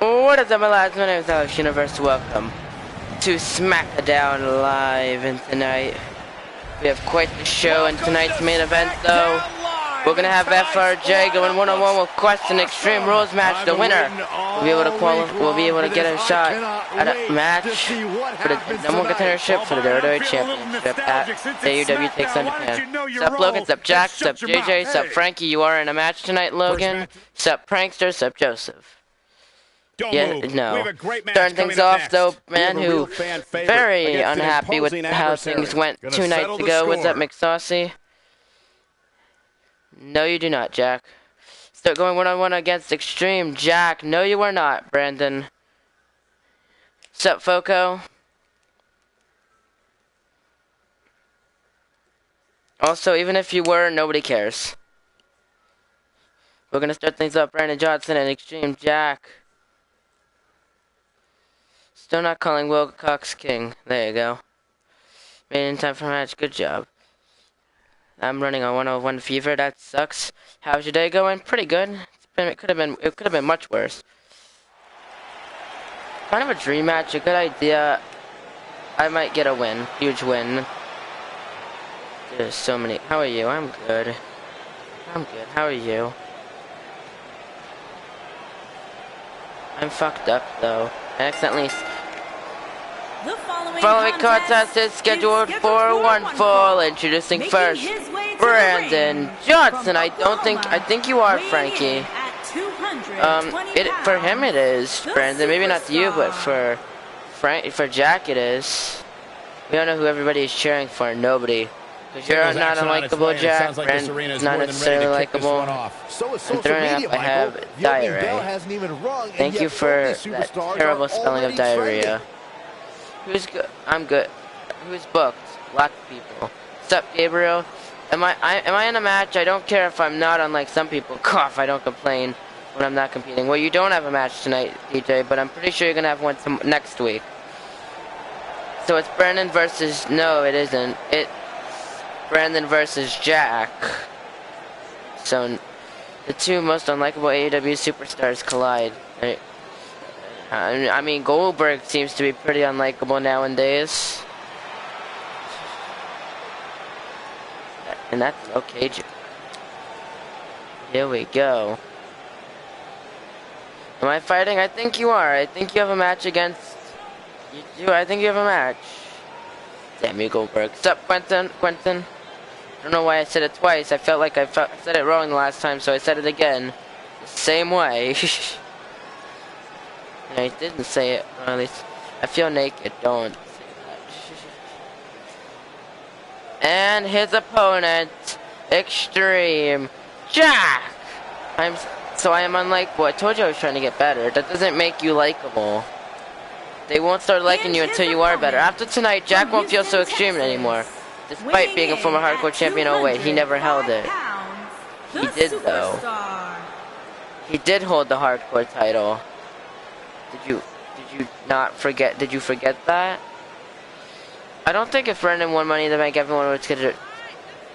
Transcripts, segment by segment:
What is up, my lads? My name is AlexsUniverse. Welcome to SmackDown Live. And tonight we have quite the show. In tonight's main event, though, we're gonna have FRJ going one-on-one with Quest in Extreme Rules match. The winner will be able to qualify. Will be able to get a shot at a match for the #1 contendership for the WWE Championship at AEW Takes on Japan. Sup, Logan? Sup, Jack? Sup, JJ? Sup, Frankie? You are in a match tonight, Logan. Sup, Prankster? Sup, Joseph? Yeah, no. Starting things off, though, man who very unhappy with how things went 2 nights ago. What's up, McSaucy? No, you do not, Jack. Start going one-on-one against Extreme Jack. No, you are not, Brandon. Sup, Foco? Also, even if you were, nobody cares. We're gonna start things up. Brandon Johnson and Extreme Jack. Still not calling Wilcox King. There you go. Made it in time for a match. Good job. I'm running on 101 fever. That sucks. How's your day going? Pretty good. It could have been much worse. Kind of a dream match. A good idea. I might get a win. Huge win. There's so many. How are you? I'm good. I'm good. How are you? I'm fucked up though. I accidentally. The following contest is scheduled for one fall. Introducing first, Brandon Johnson. I think you are Frankie. For him it is, Brandon. Maybe not to you, but for Jack it is. We don't know who everybody is cheering for. Nobody. Because you're not unlikable, Jack. Brandon's not necessarily likable. I'm throwing up. I have diarrhea. Thank you for that terrible spelling of diarrhea. Who's good? I'm good. Who's booked? Lots of people. What's up, Gabriel? Am I in a match? I don't care if I'm not, unlike some people. Cough, I don't complain when I'm not competing. Well, you don't have a match tonight, DJ, but I'm pretty sure you're going to have one next week. So it's Brandon versus... No, it isn't. It's Brandon versus Jack. So the two most unlikable AEW superstars collide. I mean, Goldberg seems to be pretty unlikable nowadays. And that's okay, Jack. Here we go. Am I fighting? I think you are. I think you have a match against... You do. I think you have a match. Damn you, Goldberg. What's up, Quentin? I don't know why I said it twice. I felt like I said it wrong the last time, so I said it again. The same way. I didn't say it, or at least I feel naked. Don't say that. And his opponent, Extreme Jack. I am unlikable. I told you I was trying to get better. That doesn't make you likable. They won't start liking you until you are better. After tonight, Jack won't feel so extreme anymore. Despite being a former hardcore champion, oh wait, he never held it. He did though. He did hold the hardcore title. Did you not forget? Did you forget that? I don't think if Brendan won Money in the Bank, everyone would consider it.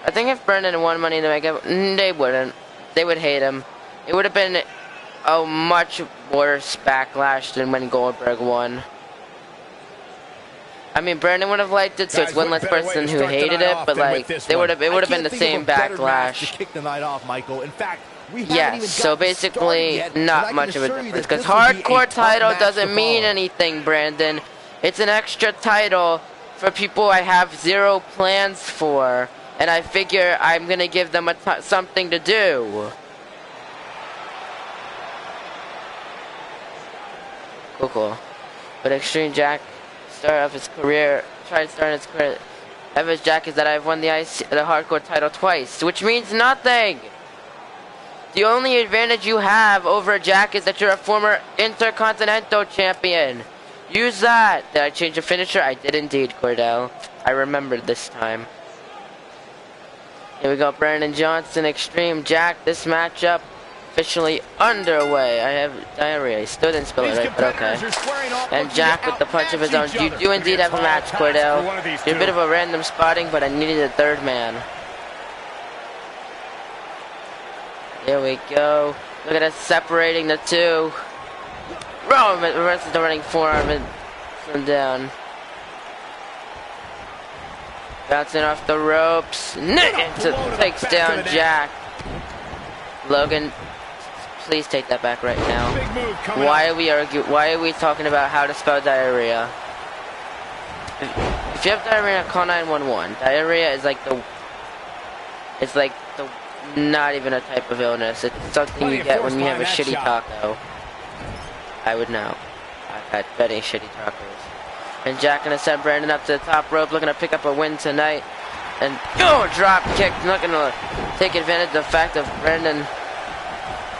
I think if Brendan won Money in the Bank, they wouldn't. They would hate him. It would have been a much worse backlash than when Goldberg won. I mean, Brandon would have liked it, so it's one less person who hated it, but like, it would have been the same backlash. Yes, so basically, not much of a difference, because hardcore title doesn't mean anything, Brandon. It's an extra title for people I have zero plans for, and I figure I'm going to give them something to do. Cool. But Extreme Jack tried starting his career. Evidence, Jack, is that I've won the hardcore title twice, which means nothing. The only advantage you have over Jack is that you're a former Intercontinental Champion. Use that. Did I change the finisher? I did indeed, Cordell. I remembered this time. Here we go, Brandon Johnson, Extreme Jack. This matchup officially underway. I have diarrhea. I still didn't spill it right, but okay. And Jack with the punch of his own. You do indeed have a match, Cordell. You're a bit of a random spotting, but I needed a third man. Here we go. Look at us separating the two. Roman versus the running forearm and from down. Bouncing off the ropes. Takes down Jack. Logan, please take that back right now. Why are we talking about how to spell diarrhea? If you have diarrhea, call 911. Diarrhea is like the not even a type of illness. It's something you get when you have a shitty taco. I would know. I've had many shitty tacos. And Jack gonna send Brandon up to the top rope, looking to pick up a win tonight. And drop kick, looking to take advantage of the fact of Brandon.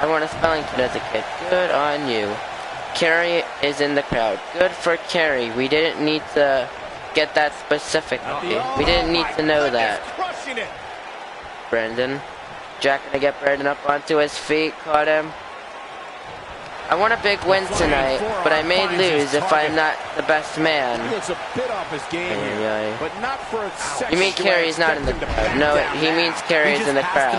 I won a spelling kid as a kid. Good on you. Carrie is in the crowd. Good for Carrie. We didn't need to get that specifically. We didn't need to know that. Brandon. Jack gonna get Brandon up onto his feet. Caught him. I want a big win tonight, but I may lose if I'm not the best man. You mean Carrie's not in the crowd? No, he means Carrie's in the crowd.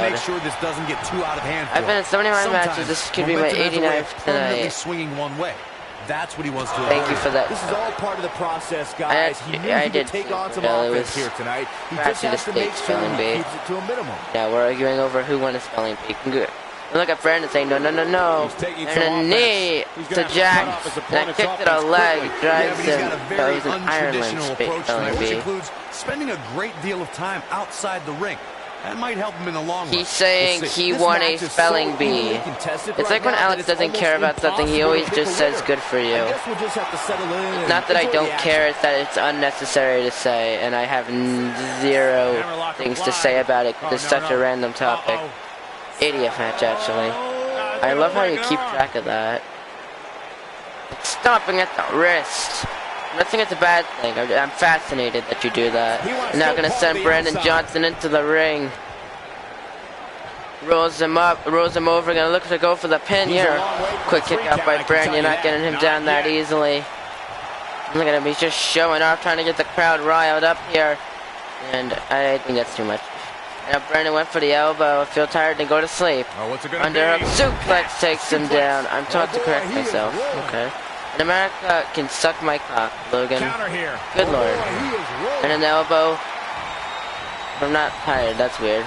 I've been in 79 matches. This could be my 89th tonight. That's what he wants to. Thank you for that. This is all part of the process, guys. I did take on some offense here tonight. He just has to make sure he keeps it to a minimum. Yeah, we're arguing over who won a spelling bee. Good. Look at Brandon saying no, no, no, no. And a knee to Jack. And a kick to the leg. Drives him. So he's an Ireland spelling bee. Spending a great deal of time outside the ring. That might help him in the long run. He's saying he won a spelling bee. It's like when Alex doesn't care about something, he always just says good for you. It's not that I don't care, it's that it's unnecessary to say, and I have zero things to say about it because it's such a random topic. 80th match, actually. I love how you keep track of that. Stomping at the wrist. I'm not saying it's a bad thing. I'm fascinated that you do that. And now gonna send Brandon Johnson into the ring. Rolls him up, rolls him over. Gonna look to go for the pin here. Quick kick out by Brandon. You're not getting him down that easily. Look at him. He's just showing off, trying to get the crowd riled up here. And I think that's too much. Now Brandon went for the elbow. Feel tired to go to sleep. Underhook suplex takes him down. I'm taught to correct myself. Okay. And America can suck my cock, Logan. Good lord. And an elbow. I'm not tired, that's weird.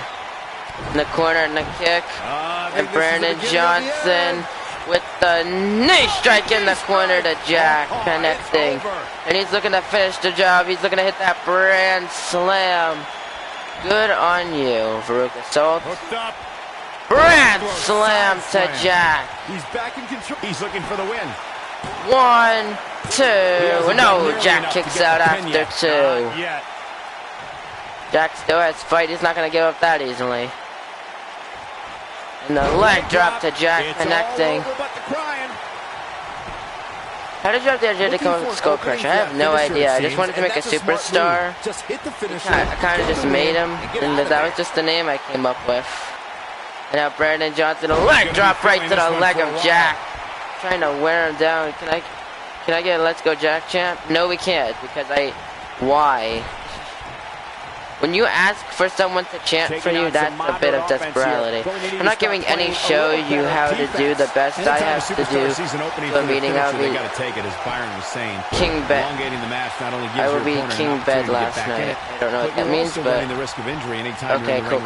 In the corner and the kick. And Brandon Johnson with the knee strike in the corner to Jack, connecting. And he's looking to finish the job. He's looking to hit that brand slam. Good on you, Veruca Salt. Brand slam to Jack. He's back in control. He's looking for the win. 1, 2. No, Jack kicks out after 2. Jack still has fight. He's not going to give up that easily. And the leg drop to Jack, connecting. How did you have the idea to come up with Skull Crusher? I have no idea. I just wanted to make a superstar. I kind of just made him, and that was just the name I came up with. And now Brandon Johnson, a leg drop right to the leg of Jack. Trying to wear him down. Can I get a Let's Go Jack chant? No, we can't, because why? When you ask for someone to chant for you, that's a bit of desperation. I'm not giving any show you how to do the best I have to do to a meeting. I will be King Bed. I will be King Bed last night. I don't know what that means, but okay, cool.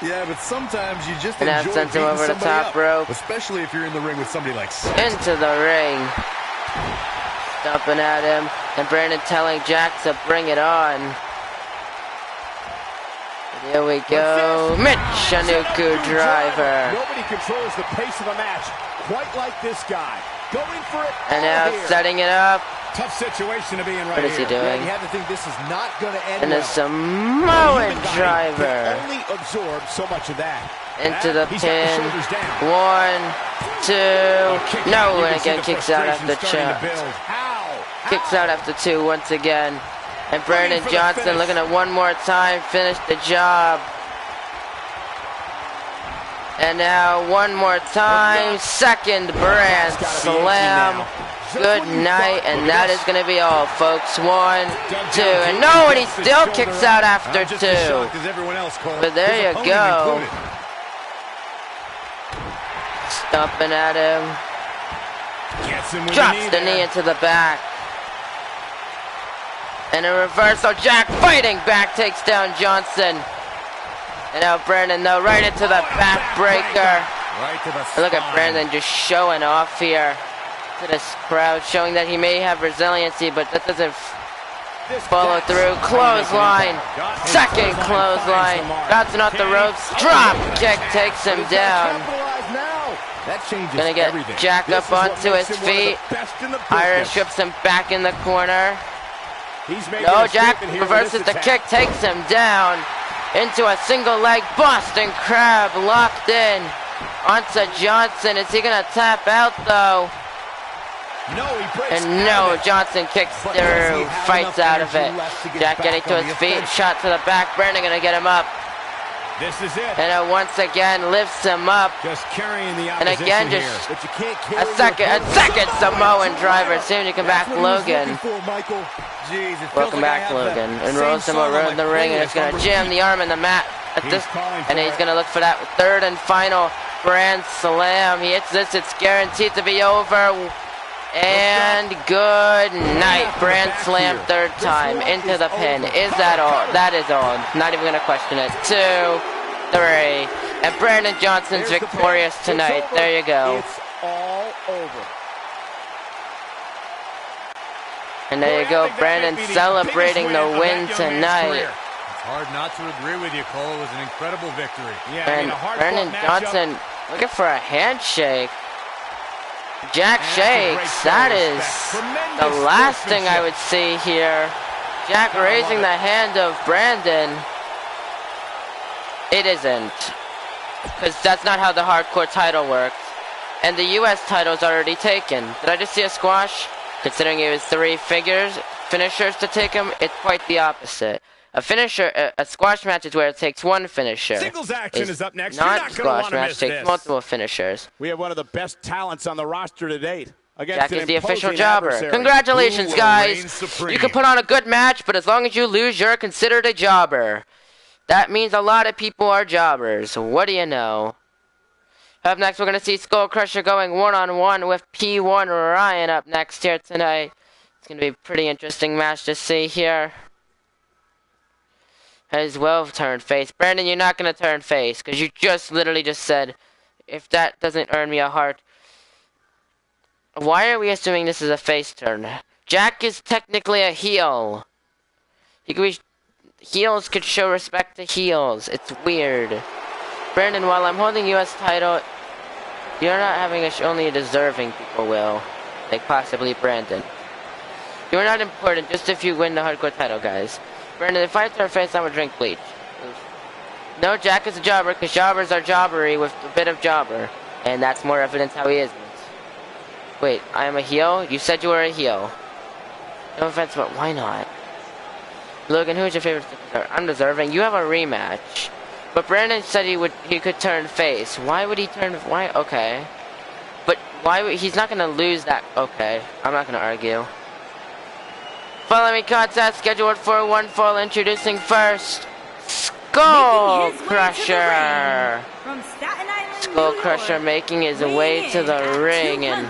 Yeah, but sometimes you just and now sends him over the top rope, especially if you're in the ring with somebody like into the ring, stomping at him, and Brandon telling Jack to bring it on. Here we go, Michinoku driver. Nobody controls the pace of a match quite like this guy. Going for it. And now setting it up. Tough situation to be in right here. What is he doing? Yeah, you have to think this is not going to end and a Samoan driver. Only absorb so much of that. Into the pin. 1, 2. No, and again kicks out after 2. Kicks out after 2 once again. And Brandon Johnson looking at one more time, finish the job. And now one more time, second brand slam. Good night, and that is going to be all, folks. 1, 2, and no, and he still kicks out after 2. But there you go. Stomping at him. Drops the knee into the back. And a reversal. Jack fighting back, takes down Johnson. And now Brandon, though, right into the backbreaker. Look at Brandon just showing off here to this crowd, showing that he may have resiliency, but that doesn't follow through. Clothesline. Second clothesline. Johnson off the ropes. Drop kick takes him down. Gonna get Jack up onto his feet. Irish whips him back in the corner. No, Jack reverses the kick, takes him down into a single leg Boston Crab, locked in onto Johnson. Is he gonna tap out though? And no, Johnson kicks through, fights out of it. Jack getting to his feet, shot to the back. Brandon gonna get him up. This is it. And once again lifts him up. Just carrying the opposition. And again, just a second Samoan driver. Soon you come back, Logan. Welcome back, Logan. And rolls him around the ring, and it's gonna jam the arm in the mat and he's gonna look for that third and final grand slam. He hits this, it's guaranteed to be over. And good night. Grand slam third time into the pin. Is that all? That is all. Not even gonna question it. 2, 3, and Brandon Johnson's victorious tonight. There you go. It's all over. And there you go, Brandon celebrating the win tonight. It's hard not to agree with you, Cole. It was an incredible victory. And Brandon Johnson looking for a handshake. Jack shakes. That is the last thing I would see here. Jack raising the hand of Brandon. It isn't, because that's not how the hardcore title works. And the U.S. title's already taken. Did I just see a squash? Considering it was 3 finishers to take him, it's quite the opposite. A finisher, a squash match is where it takes 1 finisher. Singles action is up next. Non-squash match takes multiple finishers. We have one of the best talents on the roster to date. Jack is the official jobber. Congratulations, guys. You can put on a good match, but as long as you lose, you're considered a jobber. That means a lot of people are jobbers. What do you know? Up next, we're going to see Skull Crusher going one-on-one with P1 Ryan up next here tonight. It's going to be a pretty interesting match to see here. As well turned face. Brandon, you're not going to turn face, because you just literally just said, if that doesn't earn me a heart. Why are we assuming this is a face turn? Jack is technically a heel. Heels could show respect to heels. It's weird. Brandon, while I'm holding U.S. title, you're not having only deserving people will. Like possibly Brandon. You're not important, just if you win the hardcore title, guys. Brandon, if I turn face, I'm gonna drink bleach. No, Jack is a jobber, because jobbers are jobbery with a bit of jobber. And that's more evidence how he isn't. Wait, I am a heel? You said you were a heel. No offense, but why not? Logan, who's your favorite superstar? I'm deserving. You have a rematch. But Brandon said he could turn face. Why would he turn? Why? Okay. But why? He's not gonna lose that. Okay, I'm not gonna argue. Following contest scheduled for 1 fall. Introducing first, Skull Crusher. Skull Crusher making his way to the ring, and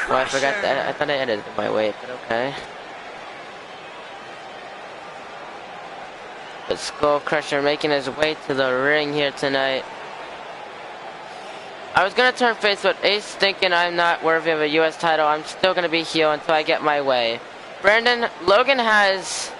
oh, I forgot that. I thought I edited my weight, but okay. But Skull Crusher making his way to the ring here tonight. I was gonna turn face, but Ace thinking I'm not worthy of a U.S. title. I'm still gonna be heel until I get my way. Brandon, Logan has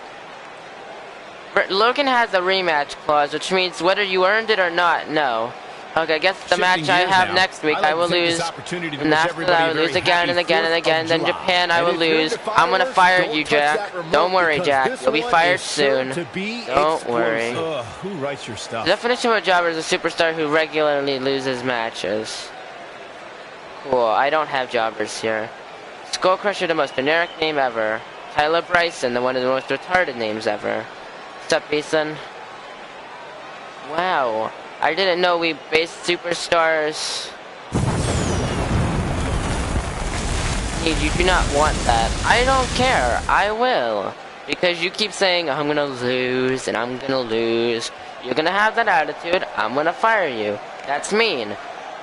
a rematch clause, which means whether you earned it or not, no. Okay, I guess the match I have next week, I will lose. And after that, I will lose again and again and again. Then Japan, I will lose. I'm gonna fire you, Jack. Don't worry, Jack. You'll be fired soon. Don't worry. Who writes your stuff? The definition of a jobber is a superstar who regularly loses matches. Cool, I don't have jobbers here. Skull Crusher, the most generic name ever. Tyler Bryson, the one of the most retarded names ever. What's up, Beeson? Wow. I didn't know we based superstars. You do not want that. I don't care. I will. Because you keep saying, I'm gonna lose, and I'm gonna lose. You're gonna have that attitude. I'm gonna fire you. That's mean.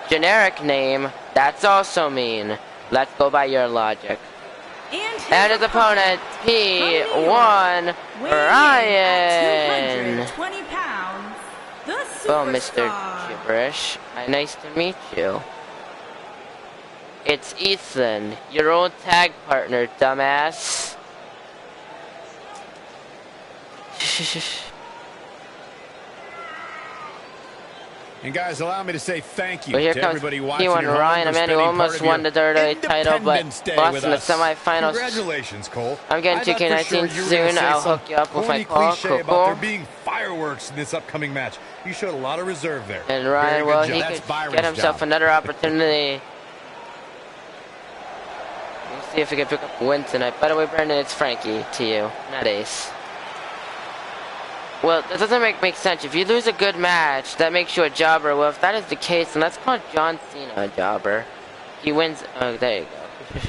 generic name, that's also mean. Let's go by your logic. And his opponent, P1 Ryan. 220 pounds, the Well, Mr. superstar. Gibberish, nice to meet you. It's Ethan, your old tag partner, dumbass. And guys, allow me to say thank you Well, here to comes everybody watching P1 at home Ryan, a for man who spending almost part of won the your WWE title, but Independence Day lost with in the us. semifinals. Congratulations, Cole. I'm getting I thought for 2K19 sure you were soon. gonna say I'll some hook you up with my corny call. cliche Cool, about there cool. being fireworks in this upcoming match. You showed a lot of reserve there. And Very Ryan, good well, job. he That's could Byron's get himself job. another opportunity. Let's see if he can pick up a win tonight. By the way, Brandon, it's Frankie to you, not Ace. Well, that doesn't make sense. If you lose a good match, that makes you a jobber. Well, if that is the case, then let's call John Cena a jobber. He wins. Oh, there you go.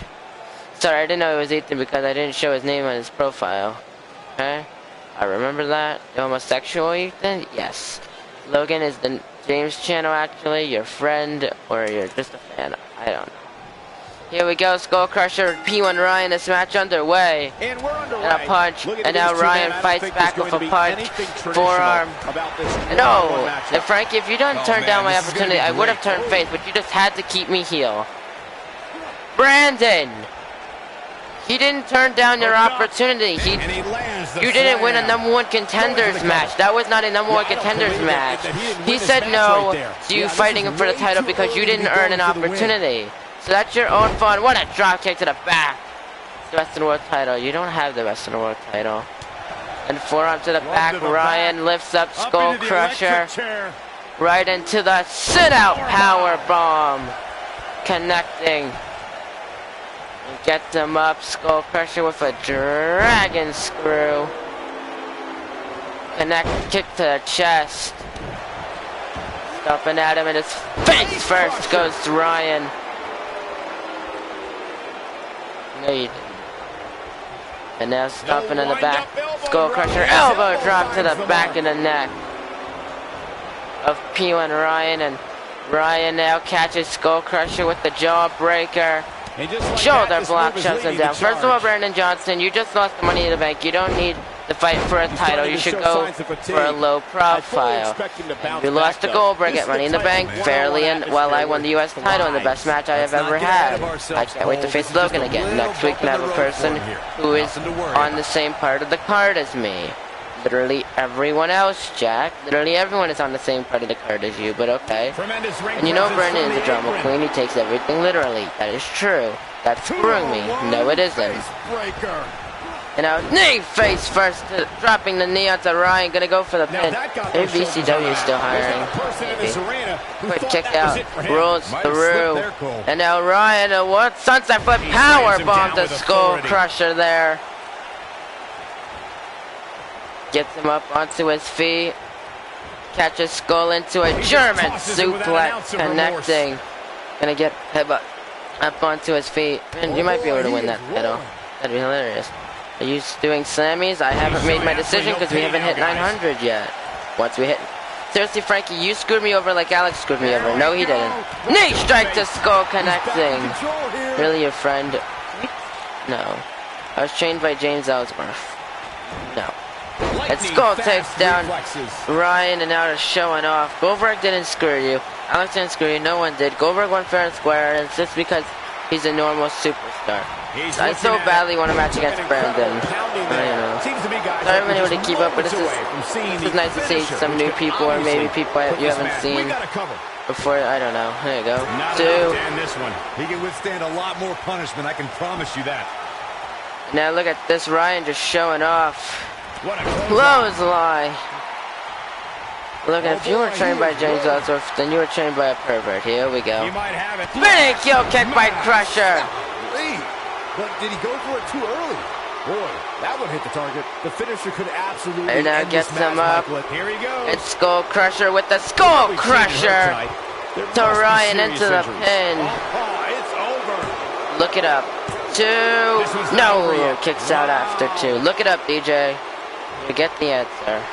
Sorry, I didn't know it was Ethan because I didn't show his name on his profile. Okay? I remember that. The homosexual Ethan? Yes. Logan is the James channel, actually. Your friend, or you're just a fan. I don't know. Here we go, Skull Crusher, P1 Ryan, this match underway. And we're underway. And a punch, Looking and at now these two Ryan men, I don't fights think back there's with a going to be punch, anything traditional forearm. about this No, one-on-one matchup. and Frankie, if you don't Oh, turn man, down my this is gonna opportunity, be I would have great. turned face, but you just had to keep me heel. Brandon! He didn't turn down your opportunity. And he lands the You didn't win a slam. #1 contenders match. That was not a #1 contenders match. He said no to you fighting him for the title because you didn't earn an opportunity. So that's your own fault. What a drop kick to the back. The Best in the World title. You don't have the Best in the World title. And forearm to the back. Ryan lifts up Skull Crusher right into the sit-out power bomb. Connecting. Gets him up. Skull Crusher with a dragon screw. Connect kick to the chest. Stomping at him in his face first goes to Ryan. No, you didn't. And now stomping in the back. Skull Crusher elbow drop to the back of the neck of P1 Ryan. And Ryan now catches Skull Crusher with the jawbreaker. Shoulder block shuts him down. First of all, Brandon Johnson, you just lost the Money in the Bank. You don't need to fight for a title. You should go for a low profile. You lost to Goldberg at Money in the Bank fairly, and well, I won the U.S. title in the best match I have ever had. I can't wait to face Logan again. Next week, and have a person who is on the same part of the card as me. Literally everyone else, Jack. Literally everyone is on the same part of the card as you, but okay. And you know Brandon is a drama queen. He takes everything literally. That is true. That's screwing me. No, it isn't. And now knee face first, dropping the knee onto Ryan. Gonna go for the pin. Maybe BCW is still hiring. Maybe. Quick kick out. Rolls through. And now Ryan, what? Sunset flip power bomb to Skull Crusher there. Gets him up onto his feet. Catches Skull into a German suplex, connecting. Gonna get headbutt up onto his feet. Man, you might be able to win that title. That'd be hilarious. Are you doing slammies? I haven't made my decision because we haven't hit 900 yet. Once we hit... Seriously, Frankie, you screwed me over like Alex screwed me over. No, he didn't. Knee strike to Skull, connecting. Really, your friend? No. I was trained by James Ellsworth. No. And Skull takes down Ryan, and now they're showing off. Goldberg didn't screw you. Alex didn't screw you. No one did. Goldberg won fair and square, and it's just because he's a normal superstar. I so badly want a match against Brandon. I don't know. Sorry if anyone to keep up, but this is nice to see some new people, or maybe people you haven't seen before. I don't know. There you go. Two. He can withstand a lot more punishment, I can promise you that. Now look at this, Ryan just showing off. Clothesline. Look, if you were trained by James Ellsworth, then you were trained by a pervert. Here we go. Spinning heel kick by Crusher. But did he go for it too early? Boy, that would hit the target. The finisher could absolutely. And now gets him up. Here he goes. It's Skull Crusher with the Skull Crusher to Ryan into the pin. It's over. Look it up. Two. No, kicks out after two. Look it up, DJ. You get the answer.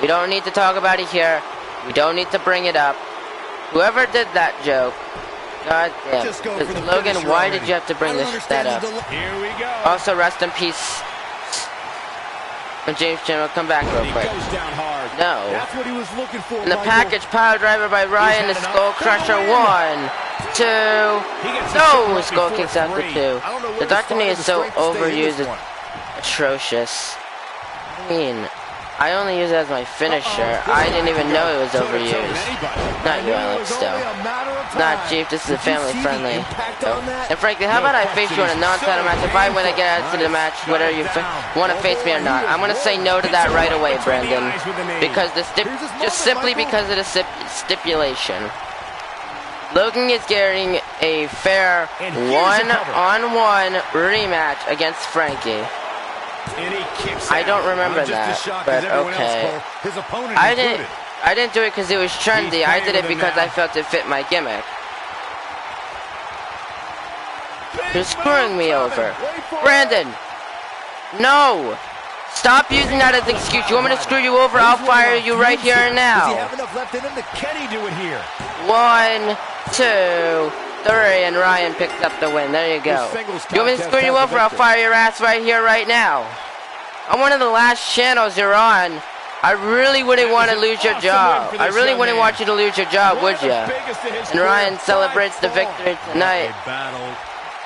We don't need to talk about it here. We don't need to bring it up. Whoever did that joke, god damn. Logan, why did you have to bring this that up? Here we go. Also, rest in peace. James Chin will come back real quick. No. That's what he was looking for. And the package pile driver by Ryan, the Skull Crusher, 1, 2. No, Skull kicks out the 2. The Dr. Knee is so overused, it's atrocious. I mean, I only use it as my finisher. I didn't even know it was overused. Not you, Alex, though. Not Chief, this is family friendly. And frankly, how about I face you in a non-title match? If I win, I get out to the match, whether you want to face me or not. I'm going to say no to that right away, Brandon. Because just simply because of the stipulation. Logan is getting a fair one-on-one rematch against Frankie. I don't remember that, but okay. I didn't do it because it was trendy. I did it because I felt it fit my gimmick. You're screwing me over. Brandon! No! Stop using that as an excuse. You want me to screw you over? I'll fire you right here and now. 1, 2, 3, and Ryan picks up the win. There you go. You want me to screw you over? I'll fire your ass right here, right now. I'm one of the last channels you're on. I really wouldn't want to lose your job. I really wouldn't want you to lose your job, would you? And Ryan celebrates the victory tonight.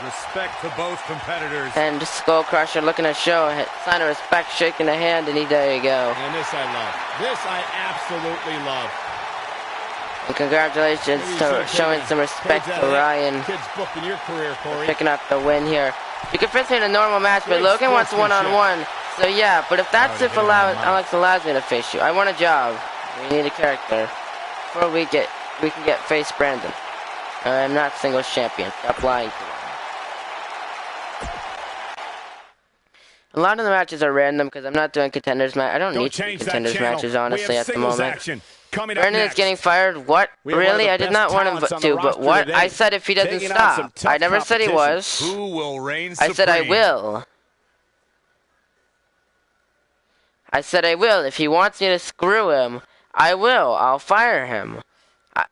Respect to both competitors. And Skull Crusher looking to show a sign of respect, shaking the hand, and there you go. And this I love. This I absolutely love. And congratulations to showing some respect to Ryan. Kids booking your career, Corey. Picking up the win here. You can face me in a normal match, but Logan wants one-on-one. So yeah, but if that's if Alex allows me to face you, I want a job. We need a character. Before we can get face Brandon. I'm not singles champion. Stop lying to me. A lot of the matches are random because I'm not doing contenders match. I don't need to do contenders matches, honestly, at the moment. Brandon is getting fired. What? Really? I did not want him to, but what? I said if he doesn't stop. I never said he was. I said I will. I said I will. If he wants me to screw him, I will. I'll fire him.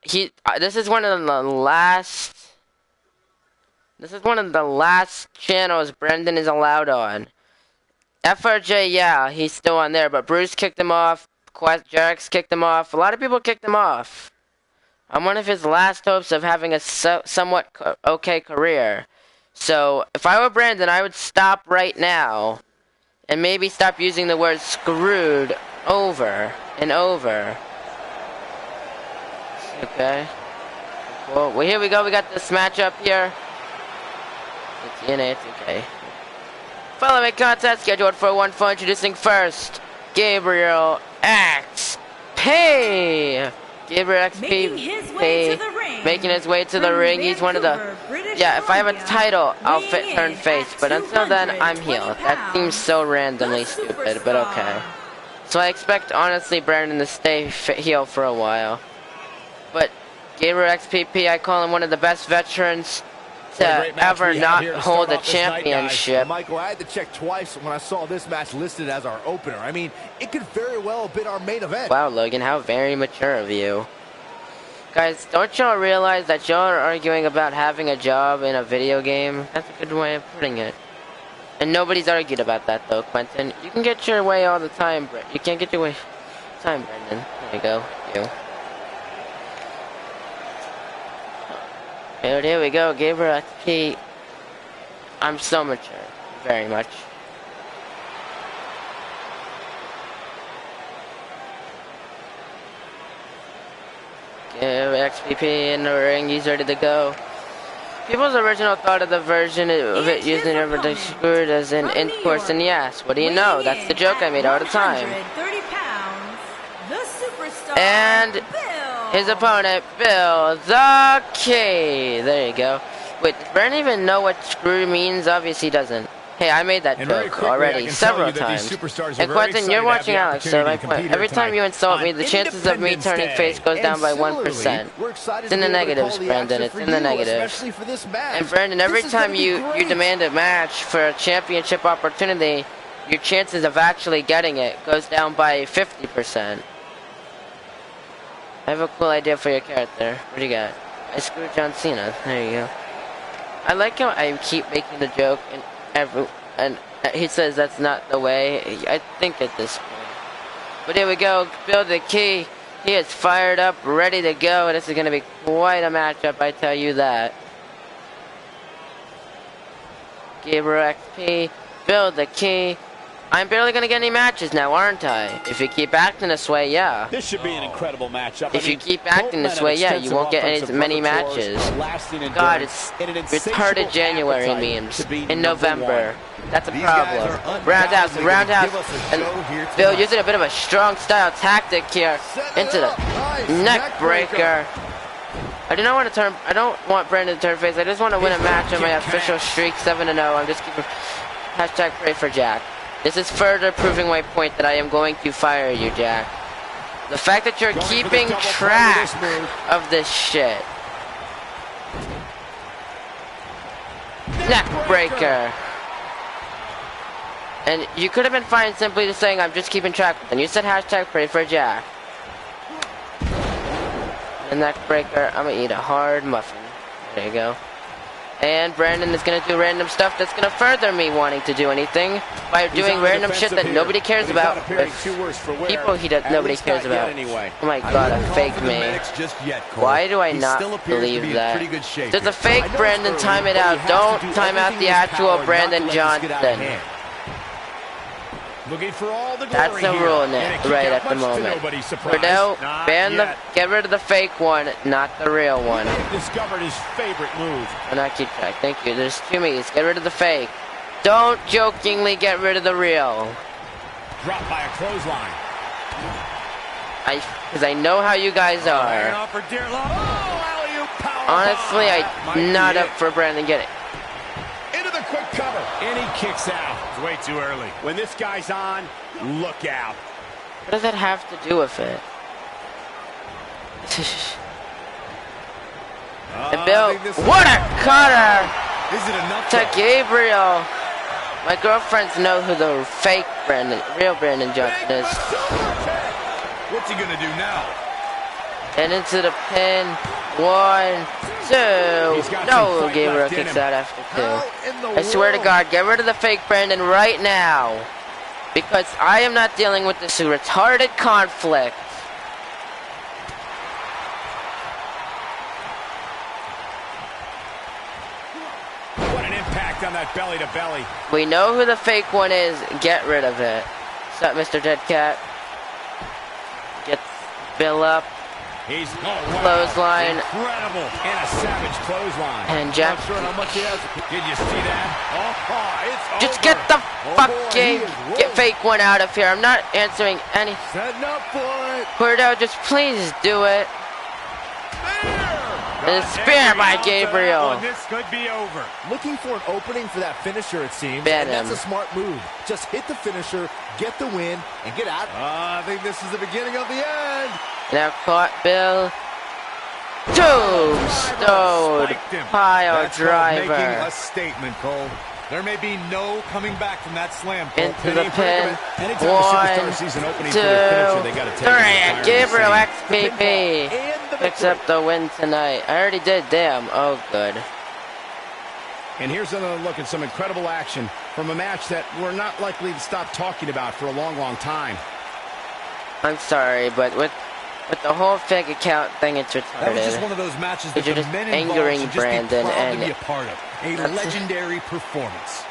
This is one of the last. This is one of the last channels Brendan is allowed on. FRJ, yeah, he's still on there, but Bruce kicked him off. Jarex kicked him off. A lot of people kicked him off. I'm one of his last hopes of having a somewhat okay career. So, if I were Brandon, I would stop right now. And maybe stop using the word screwed over and over. Okay. Well, here we go. We got this matchup here. It's in it. It's okay. Following contest scheduled for 1 fall. Introducing first, Gabriel XP. Gabriel XP making his way to the ring. He's one of the... Yeah, if I have a title, I'll turn face. But until then, I'm heel. That seems so randomly stupid, but okay. So I expect, honestly, Brandon to stay heel for a while. But Gabriel XPP, I call him one of the best veterans to ever not hold a championship. Michael, I had to check twice when I saw this match listed as our opener. I mean, it could very well have been our main event. Wow, Logan, how very mature of you. Guys, don't y'all realize that y'all are arguing about having a job in a video game? That's a good way of putting it. And nobody's argued about that, though, Quentin. You can get your way all the time, Brett. You can't get your way all the time, Brendan. There you go. You. And here we go, Gabriel XP. I'm so mature. Very much. XPP in the ring, he's ready to go. People's original thought of the version of it using the screwed as an in-course and yes. What do you know? That's the joke I made all the time. And his opponent, Bill the Key. There you go. Wait, does Brandon even know what screw means? Obviously he doesn't. Hey, I made that joke already several times. And Quentin, you're watching Alex, so my point. Every time you insult me, the chances of me turning face goes down by 1%. It's in the negatives, Brandon. It's in the negatives. And Brandon, every time you demand a match for a championship opportunity, your chances of actually getting it goes down by 50%. I have a cool idea for your character. What do you got? I screwed John Cena. There you go. I like how I keep making the joke and he says that's not the way. I think at this point. But here we go. Build the key. He is fired up, ready to go. This is going to be quite a matchup, I tell you that. Gabriel XP. Build the key. I'm barely going to get any matches now, aren't I? If you keep acting this way, yeah. This should be an incredible matchup. If you keep acting this way, yeah, you won't get as many matches. God, it's retarded January memes in November. That's a problem. Roundhouse, and Bill using a bit of a strong style tactic here into the neck breaker. I don't want Brandon to turn face. I just want to win a match on my official streak 7-0. I'm just keeping hashtag pray for Jack. This is further proving my point that I am going to fire you, Jack. The fact that you're keeping track of this shit. Neck breaker. And you could have been fine simply just saying I'm just keeping track. And you said hashtag pray for Jack. And neck breaker. I'm gonna eat a hard muffin. There you go. And Brandon is going to do random stuff that's going to further me wanting to do anything by doing random shit that nobody cares about with people nobody cares about. Oh my god, a fake me. Why do I not believe that? There's a fake Brandon, time it out. Don't time out the actual Brandon Johnson. That's the rule now, right at the moment. Cordell, get rid of the fake one, not the real one. Discovered his favorite move. And I keep track. Thank you. There's two me's. Get rid of the fake. Don't jokingly get rid of the real. Dropped by a clothesline. Because I know how you guys are. Honestly, I'm not up for Brandon getting. Into the quick cover. And he kicks out. It's way too early. When this guy's on, look out. What does that have to do with it? And Bill, what a cutter! Is it enough to Gabriel? My girlfriends know who the fake Brandon, real Brandon Johnson is. What's he gonna do now? And into the pin. 1, 2. No, Gabriel kicks out after 2. I swear to God, get rid of the fake Brandon right now. Because I am not dealing with this retarded conflict. What an impact on that belly to belly. We know who the fake one is. Get rid of it. What's up, Mr. Dead Cat? Get Bill up. He's clothesline. Incredible. And a savage clothesline. And Jack. Not sure how much he has. Did you see that? It's just over. get the fucking fake one out of here. I'm not answering any. Setting up for it. Cordell, just please do it. And spear by Gabriel. This could be over. Looking for an opening for that finisher, it seems. And that's a smart move. Just hit the finisher, get the win, and get out. I think this is the beginning of the end. Now caught Bill. Tombstone pile driver. Making a statement, Cole. There may be no coming back from that slam. Into the pin. 1, 2, 3. Gabriel XPP picks up the win tonight. I already did. Damn. Oh, good. And here's another look at some incredible action from a match that we're not likely to stop talking about for a long, long time. I'm sorry, but with the whole fake account thing, it's retarded. That was just one of those matches that you're just angering Brandon and be a part of. A legendary performance.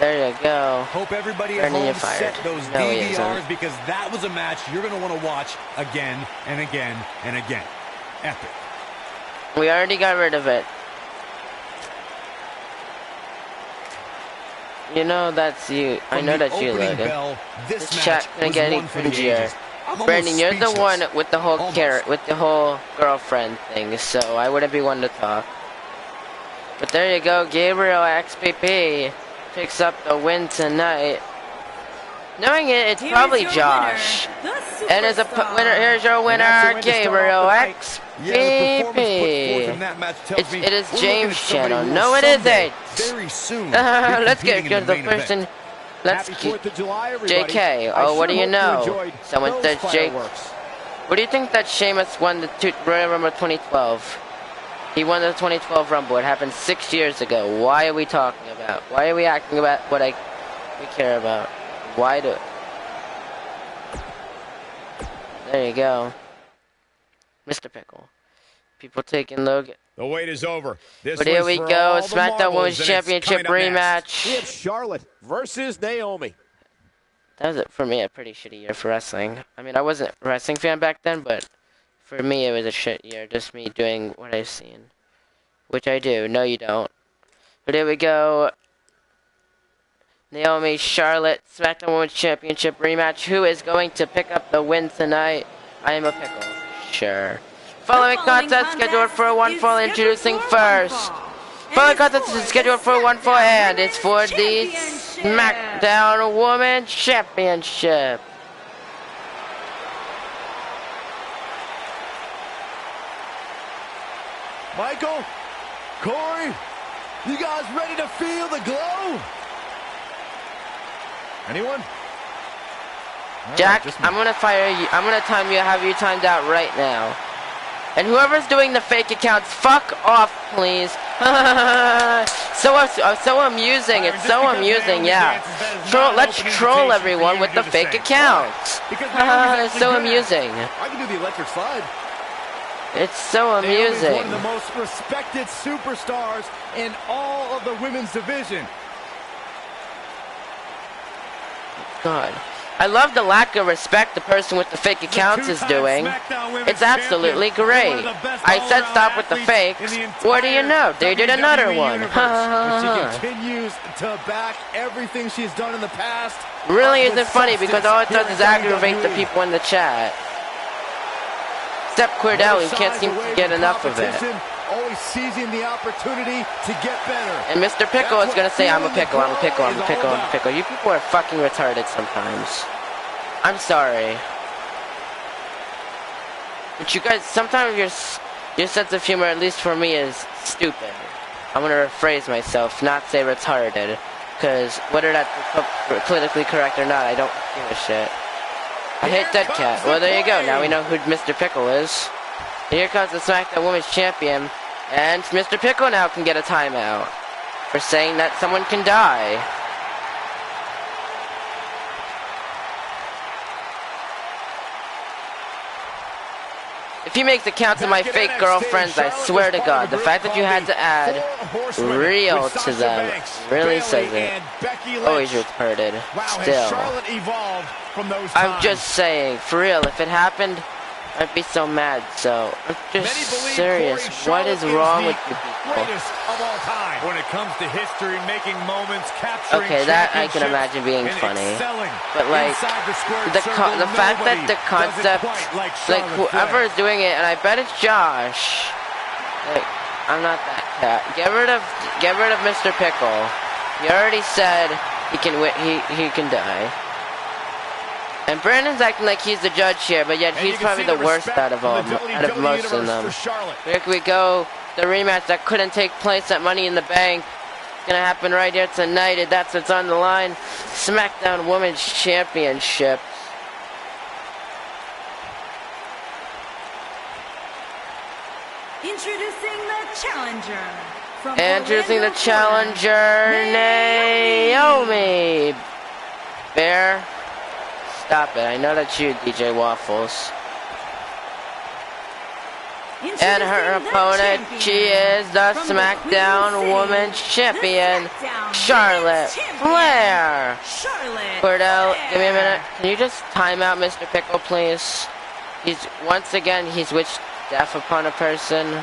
There you go. Hope everybody at home set those DVRs because that was a match you're going to want to watch again and again and again. Epic. We already got rid of it. You know that's you. I know that's you, Logan. This chat couldn't get any cringier. Brandon, you're the one with the whole girlfriend thing, so I wouldn't be one to talk. But there you go, Gabriel XPP picks up the win tonight. Knowing it, it's probably Josh. And as a winner, here's your winner, Gabriel XPP. It is James' channel. No, it isn't. Very soon. Let's get to the person. Let's JK. Oh, what do you know? Someone says Jake. What do you think that Sheamus won the Royal Rumble 2012? He won the 2012 Rumble. It happened 6 years ago. Why are we talking about? Why are we acting about what we care about? Why do it? There you go. Mr. Pickle. People taking Logan. The wait is over. But here we go. SmackDown Women's Championship rematch. We have Charlotte versus Naomi. That was, for me, a pretty shitty year for wrestling. I mean, I wasn't a wrestling fan back then, but for me, it was a shit year. Just me doing what I've seen. Which I do. No, you don't. But here we go. Naomi, Charlotte, SmackDown Women's Championship rematch. Who is going to pick up the win tonight? I am a pickle. Sure. Following contest scheduled for a 1-fall. Introducing first. Following contest is scheduled for a 1-fall, and it's for the SmackDown Women's Championship. Michael, Corey, you guys ready to feel the glow? Anyone? Jack, I'm gonna fire you. I'm gonna time you. Have you timed out right now? And whoever's doing the fake accounts, fuck off, please. so amusing. It's so amusing. Yeah. Let's troll everyone with the fake accounts. It's so amusing. I can do the electric slide. It's so amusing. One of the most respected superstars in all of the women's division. God. I love the lack of respect the person with the fake accounts is doing. It's absolutely great. I said stop with the fakes. What do you know? They did another one. She continues to back everything she's done in the past. Really isn't funny because all it does is aggravate the people in the chat. Except Cordell, who can't seem to get enough of it. Always seizing the opportunity to get better. And Mr. Pickle is gonna say, I'm a pickle, I'm a pickle, I'm a pickle, I'm a pickle. You people are fucking retarded sometimes. I'm sorry. But you guys, sometimes your sense of humor, at least for me, is stupid. I'm gonna rephrase myself, not say retarded. Because whether that's politically correct or not, I don't give a shit. I hate Dead Cat. Well, there you go. Now we know who Mr. Pickle is. And here comes the SmackDown Women's Champion. And Mr. Pickle now can get a timeout for saying that someone can die. If he makes accounts of my fake girlfriends, I swear to God, the fact that you had to add real to them really says it. Always retarded. Still. I'm just saying, for real, if it happened, I'd be so mad. So, I'm just serious. What is wrong with you people? When it comes to history, making moments, capturing okay, that I can imagine being funny. But like, the fact that the concept, like whoever is doing it, and I bet it's Josh. Like, I'm not that cat. Get rid of Mr. Pickle. He already said he can die. And Brandon's acting like he's the judge here, but yet he's probably the worst out of most of them. Here we go. The rematch that couldn't take place at Money in the Bank. It's gonna happen right here tonight, and that's what's on the line. SmackDown Women's Championship. Introducing the challenger. Introducing the challenger, Naomi. Bear. Stop it. I know that's you, DJ Waffles. And her opponent, she is the SmackDown Women's Champion, Charlotte Flair. Cordell, give me a minute. Can you just time out Mr. Pickle, please? Once again, he's wished death upon a person.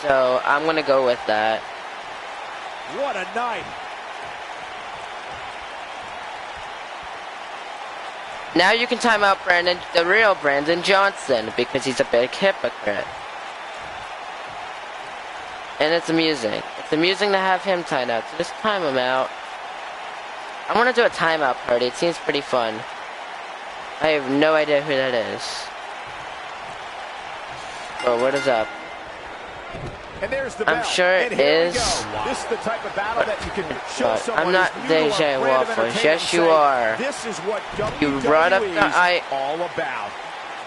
So, I'm going to go with that. What a night. Now you can time out the real Brandon Johnson, because he's a big hypocrite. And it's amusing. It's amusing to have him timed out, so just time him out. I want to do a timeout party. It seems pretty fun. I have no idea who that is. Oh, what is up? And there's the I'm sure it is. This is the type of battle that you can show someone. I'm not DJ Waffles. Yes, you are. This is what you brought up the all about.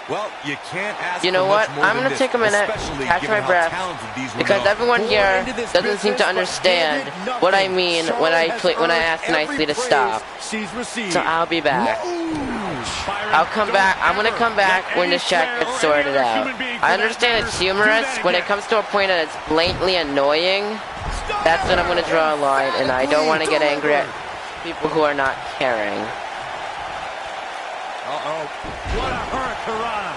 Well, you can't ask You know for what? much more I'm than going to this, take a minute, especially catch given my how breath, talented these women because are. everyone here Into this doesn't seem business, to but understand handed nothing. what I mean when I Charlotte when I has ask earned nicely to every stop. praise she's received. So I'll be back. Byron, I'll come back. I'm going to come back let when any this chat player gets or any sorted other out. human being, for I that understand matter, it's do humorous that when it again. comes to a point that it's blatantly annoying. That's when I'm going to draw a line, and I don't want to get angry at people who are not caring. Uh-oh. What a hurricanrana.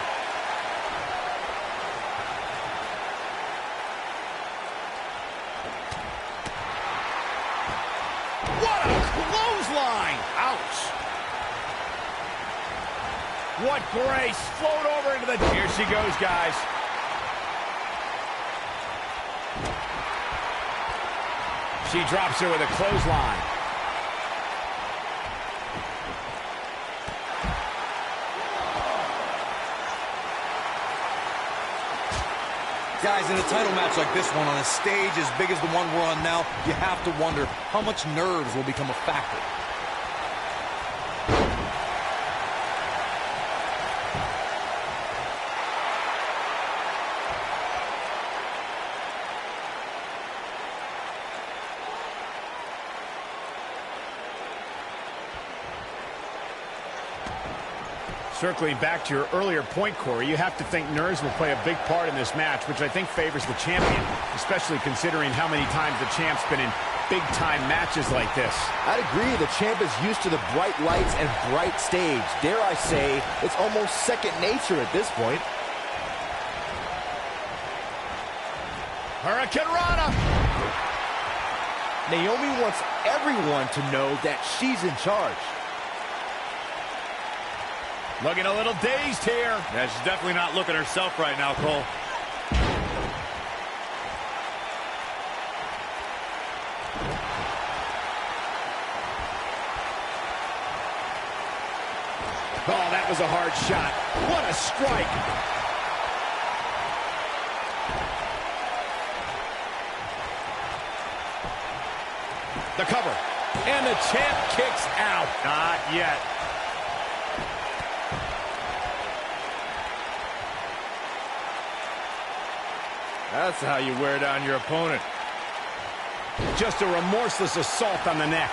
What a clothesline. Ouch. What grace. Float over into the... Here she goes, guys. She drops her with a clothesline. Guys, in a title match like this one, on a stage as big as the one we're on now, you have to wonder how much nerves will become a factor. Circling back to your earlier point, Corey, you have to think nerves will play a big part in this match, which I think favors the champion, especially considering how many times the champ's been in big-time matches like this. I'd agree. The champ is used to the bright lights and bright stage. Dare I say, it's almost second nature at this point. Hurricanrana! Naomi wants everyone to know that she's in charge. Looking a little dazed here. Yeah, she's definitely not looking herself right now, Cole. Oh, that was a hard shot. What a strike. The cover. And the champ kicks out. Not yet. That's how you wear down your opponent. Just a remorseless assault on the neck.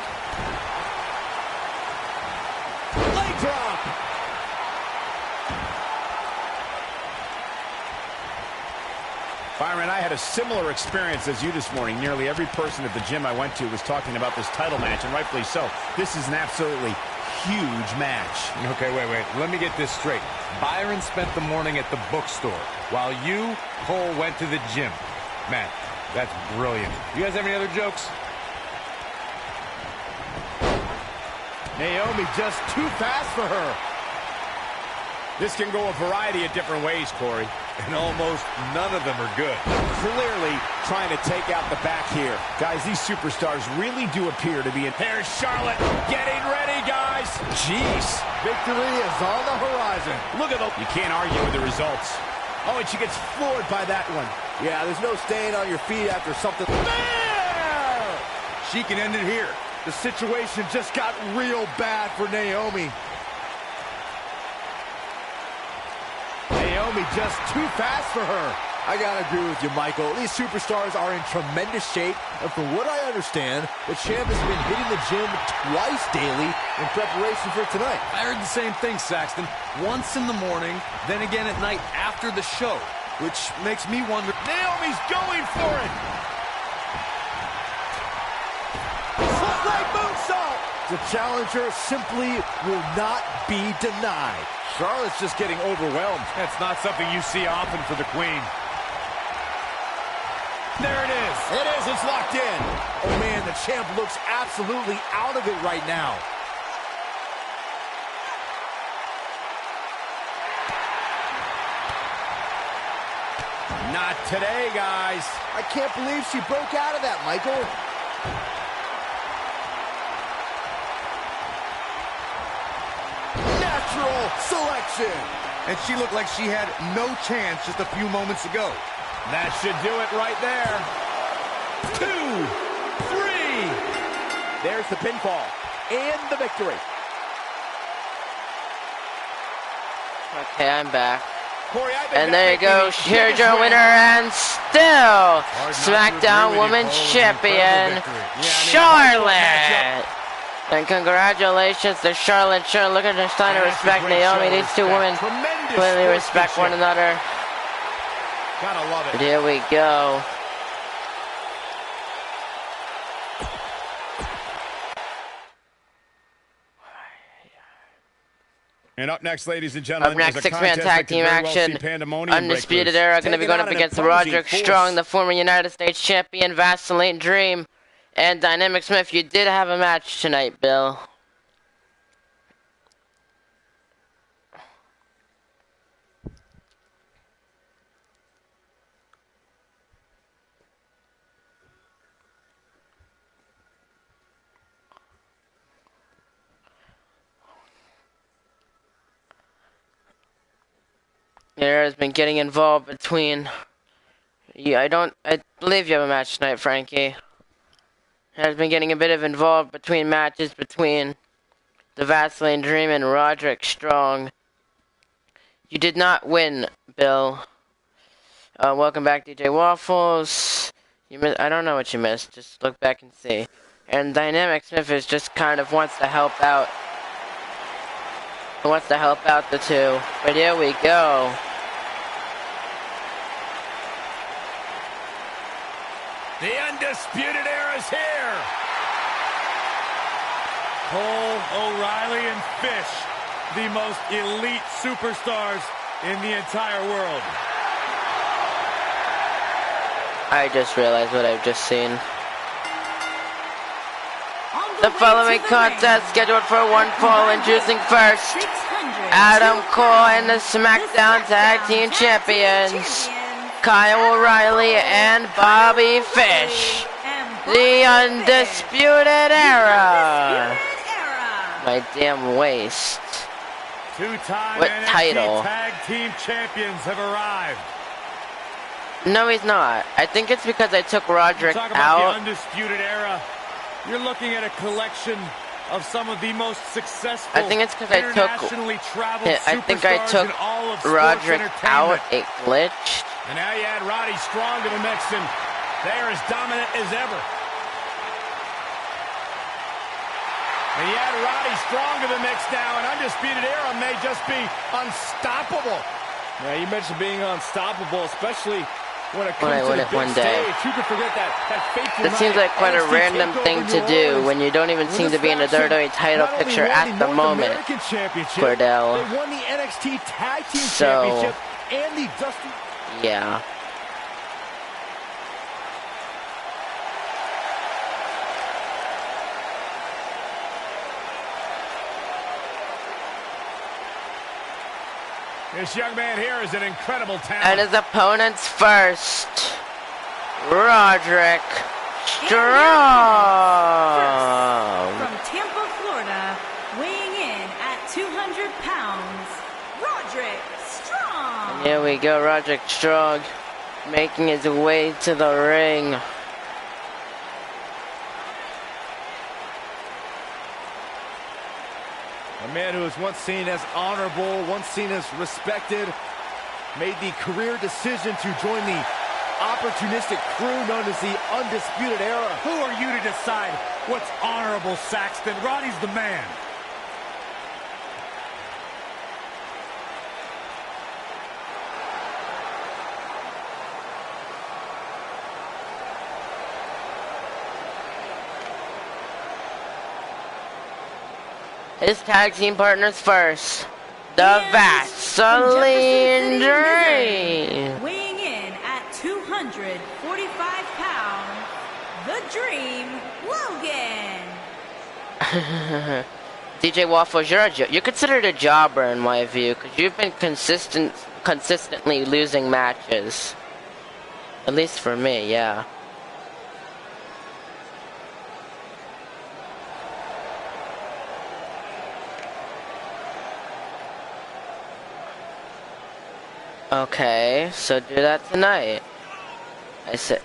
Leg drop. Byron, I had a similar experience as you this morning. Nearly every person at the gym I went to was talking about this title match, and rightfully so. This is an absolutely huge match. Okay, wait. Let me get this straight. Byron spent the morning at the bookstore, while you, Cole, went to the gym. Man, that's brilliant. You guys have any other jokes? Naomi just too fast for her. This can go a variety of different ways, Corey. And almost none of them are good. Clearly trying to take out the back here. Guys, these superstars really do appear to be in... Here's Charlotte getting ready, guys. Jeez. Victory is on the horizon. Look at the... You can't argue with the results. Oh, and she gets floored by that one. Yeah, there's no staying on your feet after something... There! She can end it here. The situation just got real bad for Naomi. Naomi just too fast for her. I gotta agree with you, Michael. These superstars are in tremendous shape, and from what I understand, the champ has been hitting the gym twice daily in preparation for tonight. I heard the same thing, Saxton. Once in the morning, then again at night after the show, which makes me wonder... Naomi's going for it! Slit-leg moonsault! The challenger simply will not be denied. Charlotte's just getting overwhelmed. That's not something you see often for the Queen. There it is. It is. It's locked in. Oh, man, the champ looks absolutely out of it right now. Not today, guys. I can't believe she broke out of that, Michael. Natural selection. And she looked like she had no chance just a few moments ago. That should do it right there. 2, 3. There's the pinfall and the victory. Okay, I'm back. Corey, And there you go. Here's your winner and still SmackDown Women's Champion, Charlotte. And congratulations to Charlotte. Sure, look at her sign of respect, Naomi. These two women clearly respect one another. Gotta love it. Here we go. And up next, ladies and gentlemen, up next, six-man tag team action. Undisputed Era going to be going up against Roderick Strong, the former United States champion, Vaseline Dream, and Dynamic Smith. You did have a match tonight, Bill. There has been getting involved between. Yeah, I believe you have a match tonight, Frankie. There has been getting a bit of involved between matches between the Vaseline Dream and Roderick Strong. You did not win, Bill. Welcome back, DJ Waffles. I don't know what you missed. Just look back and see. And Dynamic Smith is just kind of wants to help out. Who wants to help out the two. But here we go. The Undisputed Era is here. Cole, O'Reilly, and Fish, the most elite superstars in the entire world. I just realized what I've just seen. The following contest scheduled for one fall, introducing first Adam Cole and the SmackDown Tag Team Champions, Kyle O'Reilly and Bobby Fish, the Undisputed Era. My damn waist. Two-time What NXT title? Tag Team Champions have arrived. No, he's not. I think it's because I took Roderick Talk about out. the Undisputed Era. You're looking at a collection of some of the most successful, I think it's because I internationally traveled I think I superstars took in all of Roderick sports out. entertainment. It glitched. And now you add Roddy Strong to the mix, and they are as dominant as ever. And you add Roddy Strong to the mix now, and Undisputed Era may just be unstoppable. Yeah, you mentioned being unstoppable, especially when it comes When I to win the it big one day. stage. Who could forget that fateful This seems night like quite a NXT random takeover thing to New do Orleans. when you don't even When seem this to be in the faction WWE title not only picture won at the North moment, American Championship, Cordell. they won the NXT Tag Team So, Championship and the Dusty... yeah. This young man here is an incredible talent. And his opponents first, Roderick Strong. From Tampa, Florida, weighing in at 200 pounds, Roderick Strong. And here we go, Roderick Strong making his way to the ring. A man who was once seen as honorable, once seen as respected, made the career decision to join the opportunistic crew known as the Undisputed Era. Who are you to decide what's honorable, Saxton? Roddy's the man. His tag team partners first, the Vaseline Dream. Weighing in at 245 pounds, the Dream, Logan. DJ Waffles, you're considered a jobber in my view, because you've been consistently losing matches. At least for me, yeah. Okay, so do that tonight. I said.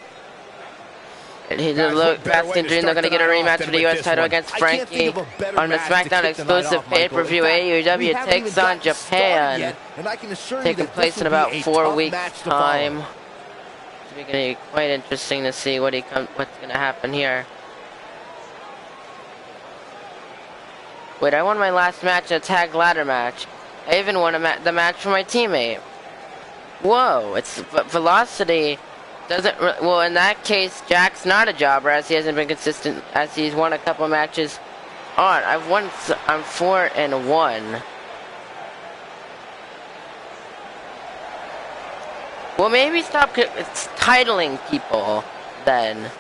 He's a Bastion Dream. They're going to get a rematch for the U.S. title against Frankie on the SmackDown exclusive pay-per-view. AEW takes on Japan. Taking place in about 4 weeks' time. It's going to be quite interesting to see what's going to happen here. Wait, I won my last match in a tag ladder match. I even won the match for my teammate. Whoa, but Velocity doesn't, well, in that case, Jack's not a jobber, as he hasn't been consistent, as he's won a couple matches on. I'm 4-1. Well, maybe stop titling people, then.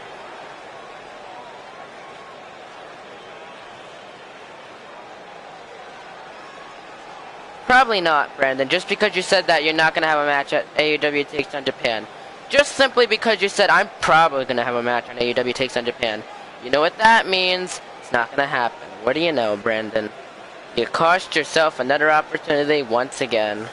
Probably not, Brandon. Just because you said that, you're not going to have a match at AEW Takes on Japan. Just simply because you said, I'm probably going to have a match on AEW Takes on Japan. You know what that means? It's not going to happen. What do you know, Brandon? You cost yourself another opportunity once again.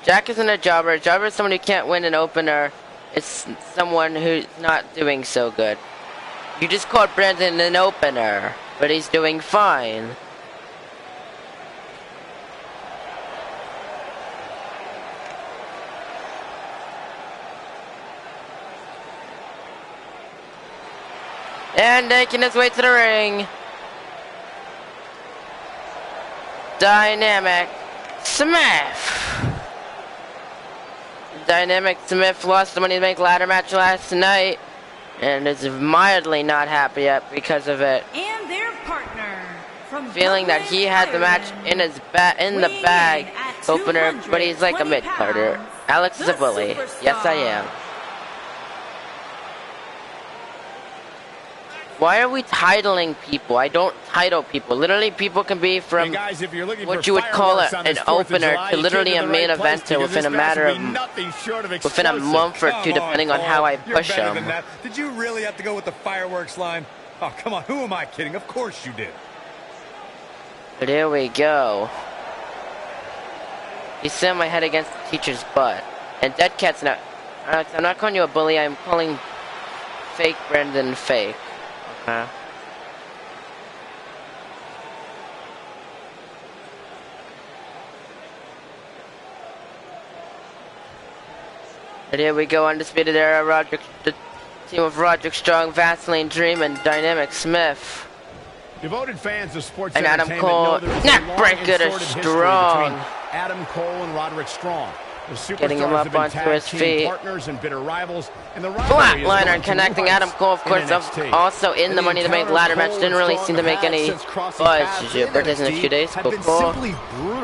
Jack isn't a jobber. A jobber is someone who can't win an opener. It's someone who's not doing so good. You just called Brandon an opener, but he's doing fine. And making his way to the ring. Dynamic Smith. Dynamic Smith lost the Money in the Bank ladder match last night and is mildly not happy yet because of it. And their partner from feeling that he had the match in the bag opener, but he's like a mid-carder. Alex is a bully. Yes, I am. Why are we titling people? I don't title people. Literally, people can be from what you would call an opener to literally a main eventer within a matter of within a month or two, depending on how I push them. Did you really have to go with the fireworks line? Oh, come on. Who am I kidding? Of course you did. But here we go. He slammed my head against the teacher's butt. And Dead Cat's not... Alex, I'm not calling you a bully. I'm calling fake Brendan fake. Okay. And here we go, Undisputed Era, Roderick, the team of Roderick Strong, Vaseline Dream, and Dynamic Smith. Devoted fans of sports and Adam Cole, neckbreaker to Strong. Adam Cole and Roderick Strong. Getting him up onto his feet. Flatliner connecting Adam Cole, of course, also in the Money in the Bank ladder match. Didn't really seem to make any buzz. Your birthday's in a few days. Cool.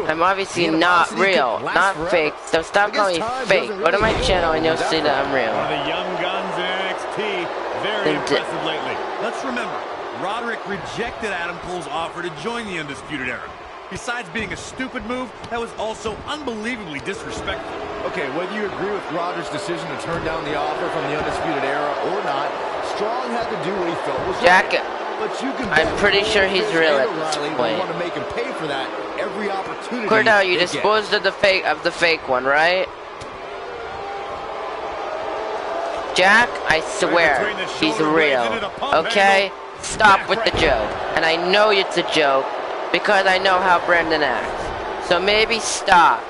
I'm obviously not real, not fake, so stop calling me fake. Go to my channel and you'll see that I'm real. One of the young guns in NXT, very impressive lately. Let's remember, Roderick rejected Adam Cole's offer to join the Undisputed Era. Besides being a stupid move, that was also unbelievably disrespectful. Okay, whether you agree with Roderick's decision to turn down the offer from the Undisputed Era or not, Strong had to do what he felt was right. But you can I'm pretty sure he's real at this point. Want to make him pay for that every opportunity. Cordell, you disposed of the fake one, right? Jack, I swear, he's real. Okay? Stop with the joke. And I know it's a joke, because I know how Brendan acts. So maybe stop.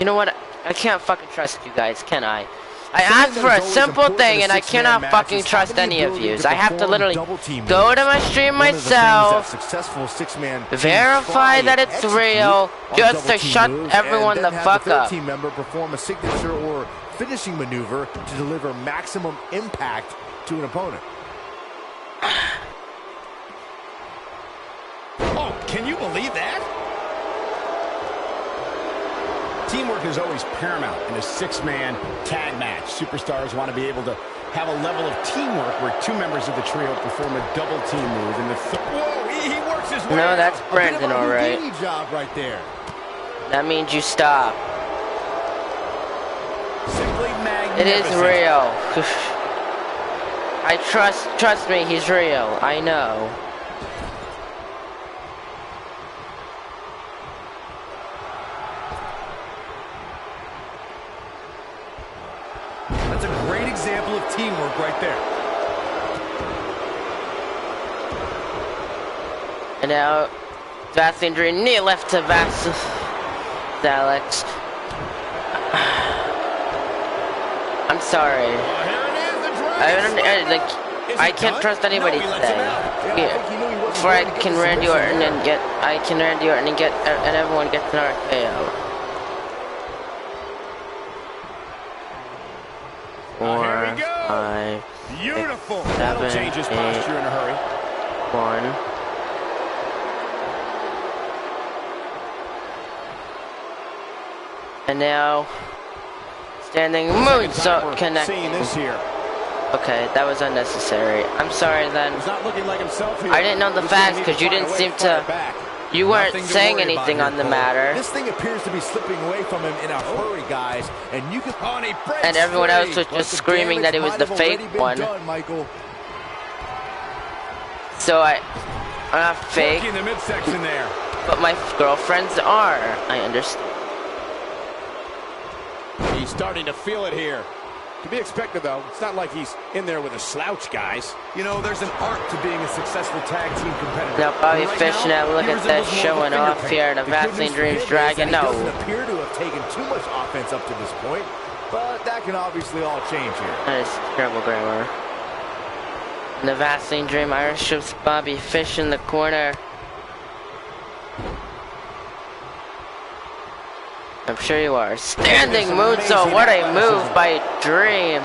You know what? I can't fucking trust you guys, can I? I asked for a simple thing and I cannot fucking trust any of you. I have to literally go to my stream myself, verify that it's real, just to shut everyone the fuck up. Team member perform a signature or finishing maneuver to deliver maximum impact to an opponent. Oh, can you believe that? Teamwork is always paramount in a six-man tag match. Superstars want to be able to have a level of teamwork where two members of the trio perform a double team move. And whoa, he works his way. No, that's Brendan, all right. Job right there. That means you stop. Simply magnificent. It is real. I trust me, he's real. I know. That's a great example of teamwork right there. And now, vast injury, knee left to Alex. I'm sorry. I can't trust anybody today. Yeah. Before I can Randy Orton and get, and everyone gets an RKO. 4, 5, Beautiful. 6, That'll 7, change his 8, posture in a hurry. 1. And now, standing moonsault connecting. Seeing this here. Okay, that was unnecessary. I'm sorry then. He's not looking like himself here. I didn't know the facts because you didn't seem to. You weren't saying anything on the matter. This thing appears to be slipping away from him in a hurry, guys. And you can. And everyone else was just screaming that it was the fake one. So I'm not fake. In the midsection there. But my girlfriends are. I understand. He's starting to feel it here. To be expected, though. It's not like he's in there with a slouch, guys. You know, there's an art to being a successful tag team competitor. Now Bobby Fish, now look at that showing off here. The Vaseline Dreams Dragon. No. He doesn't appear to have taken too much offense up to this point, but that can obviously all change here. That is terrible grammar. And the Vaseline Dream Irish ships Bobby Fish in the corner. I'm sure you are. Standing moonsault, what a move by Dream.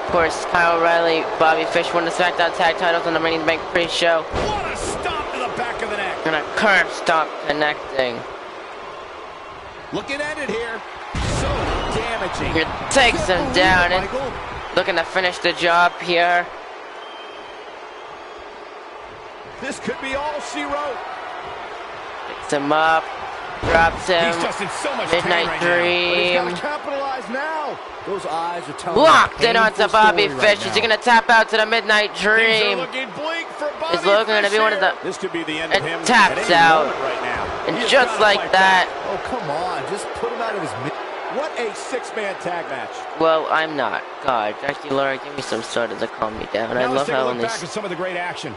Of course, Kyle O'Reilly, Bobby Fish won the SmackDown Tag Titles on the Money in the Bank pre-show. What a stomp to the back of the neck. And a curb stomp connecting. Looking at it here. So damaging. It takes him down and looking to finish the job here. This could be all she wrote. Picks him up. Drops him. He's just in so much Midnight pain right Dream. He's got to capitalize now. Those eyes are telling Locked in onto Bobby right Fish. Is he going to tap out to the Midnight Dream? Is Logan going to be one of the... This could be the end of him. Taps out. Right now. And just like that... Oh, come on. Just put him out of his... What a six-man tag match. Well, I'm not. God, Jackie Laura, give me some soda to calm me down. I love how on this... Back at some of the great action.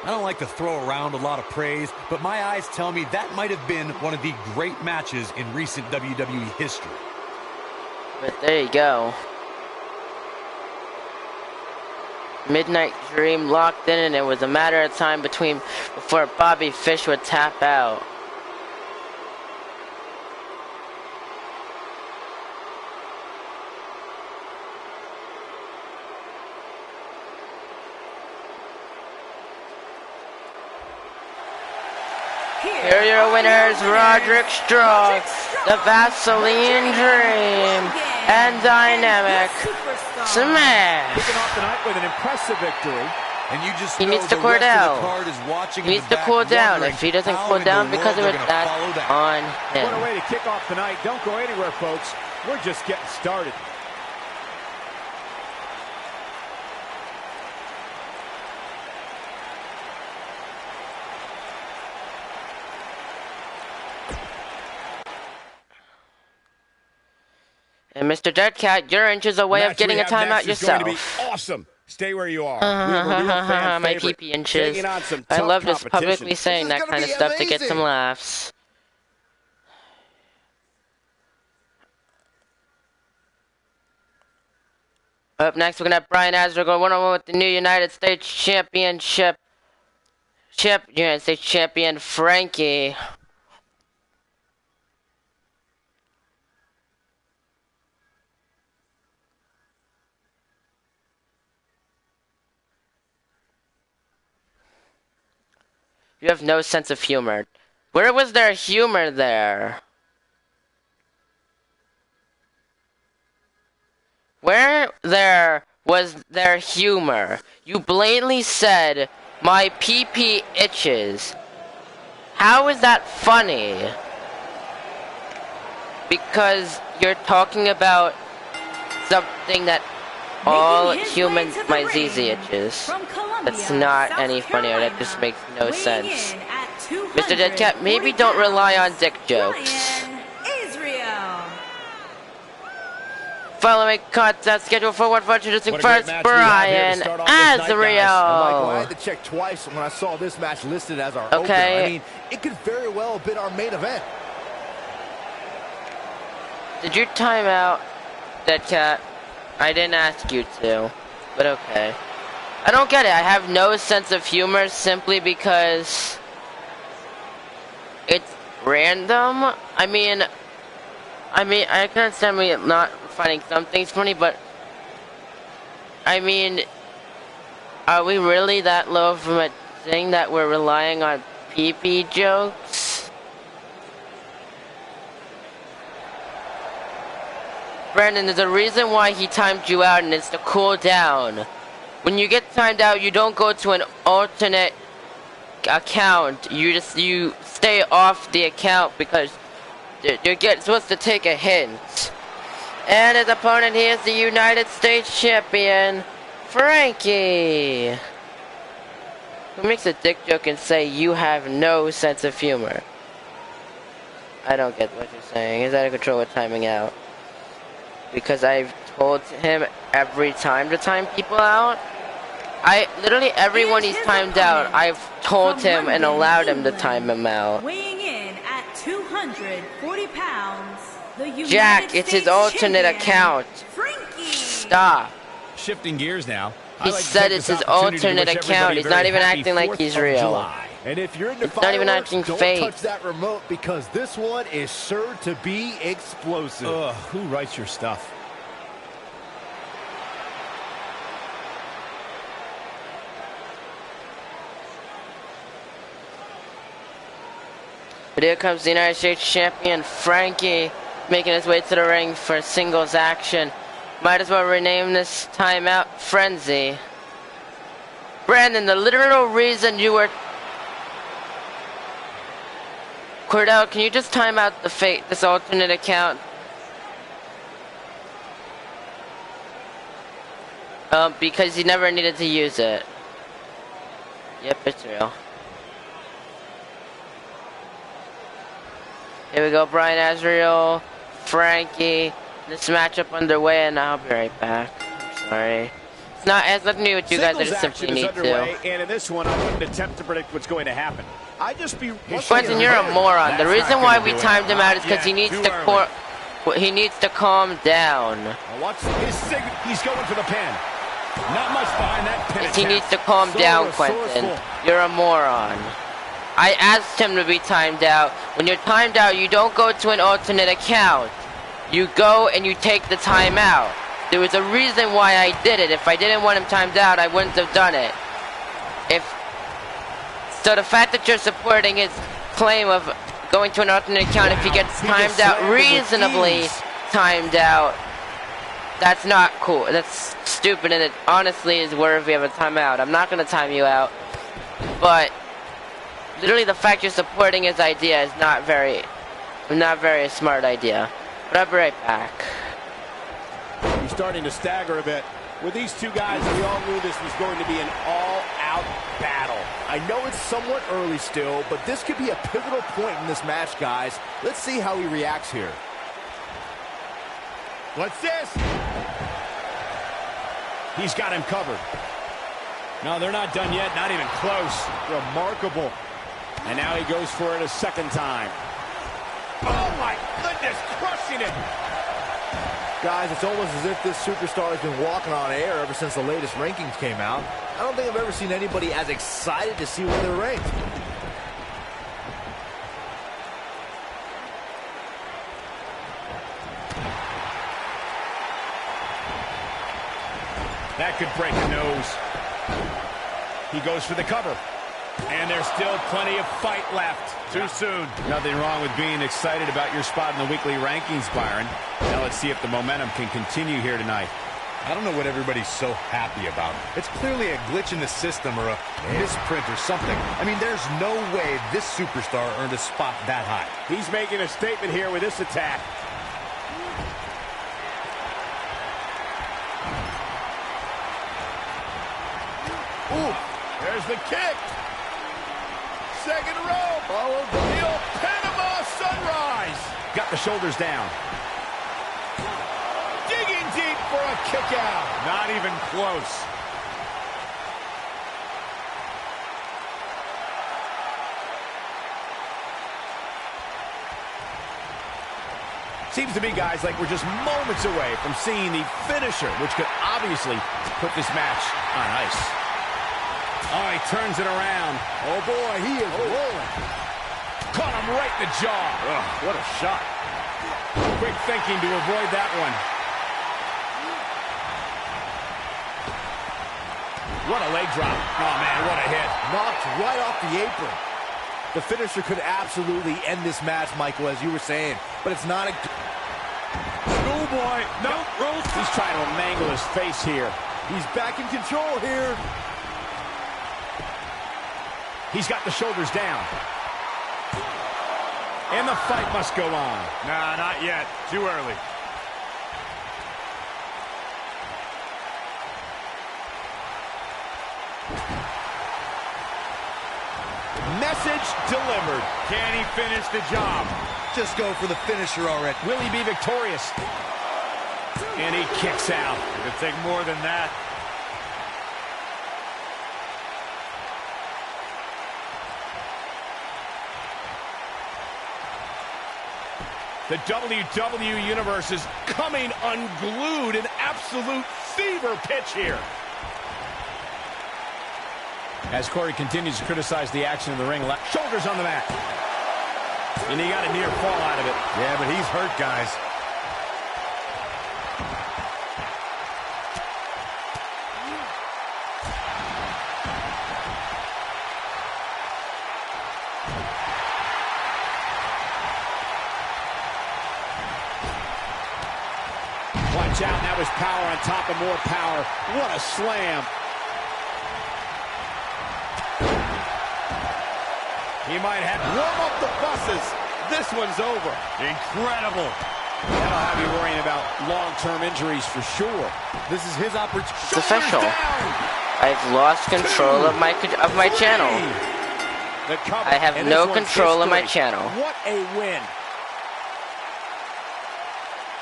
I don't like to throw around a lot of praise, but my eyes tell me that might have been one of the great matches in recent WWE history. But there you go. Midnight Dream locked in, and it was a matter of time before Bobby Fish would tap out. Here are your winners, Roderick Strong, the Vaseline Dream, and Dynamic Smash. Kicking off tonight with an impressive victory. And you just he needs to cool down. He needs to cool down. If he doesn't cool down because of it, that's on him. What a way to kick off tonight. Don't go anywhere, folks. We're just getting started. And Mr. Deadcat, your inch is a way of getting a timeout yourself. Awesome. Stay where you are. My PP inches. I love just publicly saying that kind of stuff to get some laughs. Up next, we're going to have Brian Astor go one-on-one with the new United States Champion Frankie. You have no sense of humor. Where was there humor there? Where was there humor? You blatantly said, my PP itches. How is that funny? Because you're talking about something that all humans, my ZZ itches. That's not any funnier. That just makes no sense. Mr. Deadcat, maybe don't rely on dick jokes. Following contest scheduled for 1 introducing first Brian Azrael. I had to check twice when I saw this match listed as our opener. I mean, it could very well have been our main event. Did you time out Deadcat? I didn't ask you to, but okay. I don't get it. I have no sense of humor simply because it's random. I mean, I can understand me not finding some things funny, but I mean, are we really that low from a thing that we're relying on pee-pee jokes? Brandon, there's a reason why he timed you out, and it's to cool down. When you get timed out, you don't go to an alternate account. You stay off the account because you're supposed to take a hint. And his opponent, he is the United States Champion, Frankie. Who makes a dick joke and say you have no sense of humor? I don't get what you're saying. He's out of control with timing out. Because I've told him every time to time people out. Literally everyone he's timed out, I've told him and allowed him to time him out. Weighing in at 240 pounds, the Jack, it's his alternate account. Frankie. Stop. Shifting gears now. He said it's his alternate account. He's not even acting like he's real. And if you're into not even acting don't fake. touch that remote because this one is sure to be explosive. Ugh, who writes your stuff? But here comes the United States Champion, Frankie, making his way to the ring for singles action. Might as well rename this timeout Frenzy. Brandon, the literal reason you were... Cordell, can you just time out this alternate account? Because he never needed to use it. Yep, it's real. Here we go, Brian Azrael, Frankie. This matchup underway, and I'll be right back. I'm sorry. It has nothing to do with you guys. I just simply need to. And in this one, I wouldn't attempt to predict what's going to happen. Quentin, you're a moron. The reason why we timed him out is because he needs to calm down. Watch he's going for the pin. Not much behind that pin. He needs to calm down, Quentin. You're a moron. I asked him to be timed out. When you're timed out, you don't go to an alternate account. You go and you take the timeout. There was a reason why I did it. If I didn't want him timed out, I wouldn't have done it. So the fact that you're supporting his claim of going to an alternate account if he gets timed out, reasonably timed out, that's not cool. That's stupid, and it honestly is worthy of a timeout. I'm not going to time you out, but literally the fact you're supporting his idea is not very a smart idea. But I'll be right back. He's starting to stagger a bit. With these two guys, we all knew this was going to be an all-out battle. I know it's somewhat early still, but this could be a pivotal point in this match, guys. Let's see how he reacts here. What's this? He's got him covered. No, they're not done yet. Not even close. Remarkable. And now he goes for it a second time. Oh, my goodness, crushing it. Guys, it's almost as if this superstar has been walking on air ever since the latest rankings came out. I don't think I've ever seen anybody as excited to see where they're ranked. That could break a nose. He goes for the cover. And there's still plenty of fight left. Too soon. Nothing wrong with being excited about your spot in the weekly rankings, Byron. Now let's see if the momentum can continue here tonight. I don't know what everybody's so happy about. It's clearly a glitch in the system or a misprint or something. I mean, there's no way this superstar earned a spot that high. He's making a statement here with this attack. Ooh, there's the kick. second rope. Followed by the old Panama Sunrise. Got the shoulders down. Digging deep for a kick out. Not even close. Seems to me, guys, like we're just moments away from seeing the finisher, which could obviously put this match on ice. Oh, he turns it around. Oh, boy, he is rolling. Caught him right in the jaw. Ugh, what a shot. Quick thinking to avoid that one. What a leg drop. Oh, man, what a hit. Knocked right off the apron. The finisher could absolutely end this match, Michael, as you were saying. But it's not a... Schoolboy. No, rolls. He's trying to mangle his face here. He's back in control here. He's got the shoulders down. And the fight must go on. Nah, not yet. Too early. Message delivered. Can he finish the job? Just go for the finisher already. Will he be victorious? And he kicks out. It'll take more than that. The WWE Universe is coming unglued, an absolute fever pitch here. As Corey continues to criticize the action in the ring, shoulders on the mat. And he got a near fall out of it. Yeah, but he's hurt, guys. Watch out, now his power on top of more power. What a slam. He might have to warm up the buses. This one's over. Incredible. That'll have you worrying about long-term injuries for sure. This is his opportunity. It's official. I've lost control of my channel. I have no control of my channel. What a win.